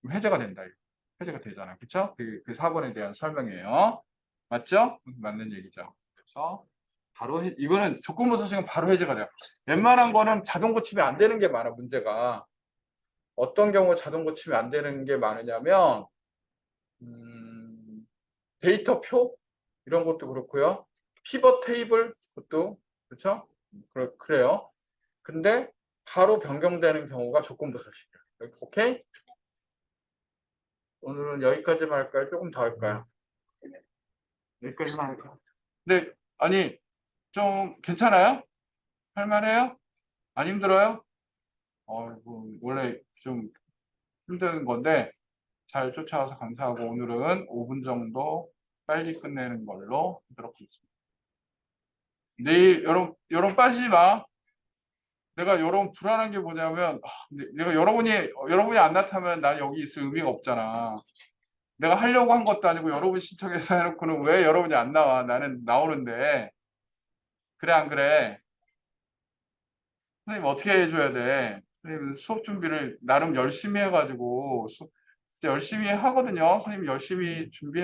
해제가 된다. 이거. 해제가 되잖아. 그쵸? 그 4번에 대한 설명이에요. 맞죠? 맞는 얘기죠. 그래서 바로 이거는 조건부 서식은 바로 해제가 돼요. 웬만한 거는 자동 고침이 안 되는 게 많아, 문제가. 어떤 경우 자동 고침이 안 되는 게 많으냐면 데이터 표 이런 것도 그렇고요. 피벗 테이블 그것도 그렇죠? 그래요. 근데 바로 변경되는 경우가 조건부 서식이에요. 오케이? 오늘은 여기까지만 할까요? 조금 더 할까요? 여기까지만 할까요? 근데 아니 좀 괜찮아요? 할만해요? 안 힘들어요? 뭐, 원래 좀 힘든 건데 잘 쫓아와서 감사하고 오늘은 5분 정도 빨리 끝내는 걸로 하도록 하겠습니다. 내일 여러분 빠지지 마. 내가 여러분 불안한 게 뭐냐면 내가 여러분이 안 나타나면 난 여기 있을 의미가 없잖아. 내가 하려고 한 것도 아니고 여러분 신청해서 해놓고는 왜 여러분이 안 나와? 나는 나오는데. 그래 안 그래? 선생님 어떻게 해줘야 돼? 선생님 수업 준비를 나름 열심히 해가지고 진짜 열심히 하거든요. 선생님 열심히 준비해.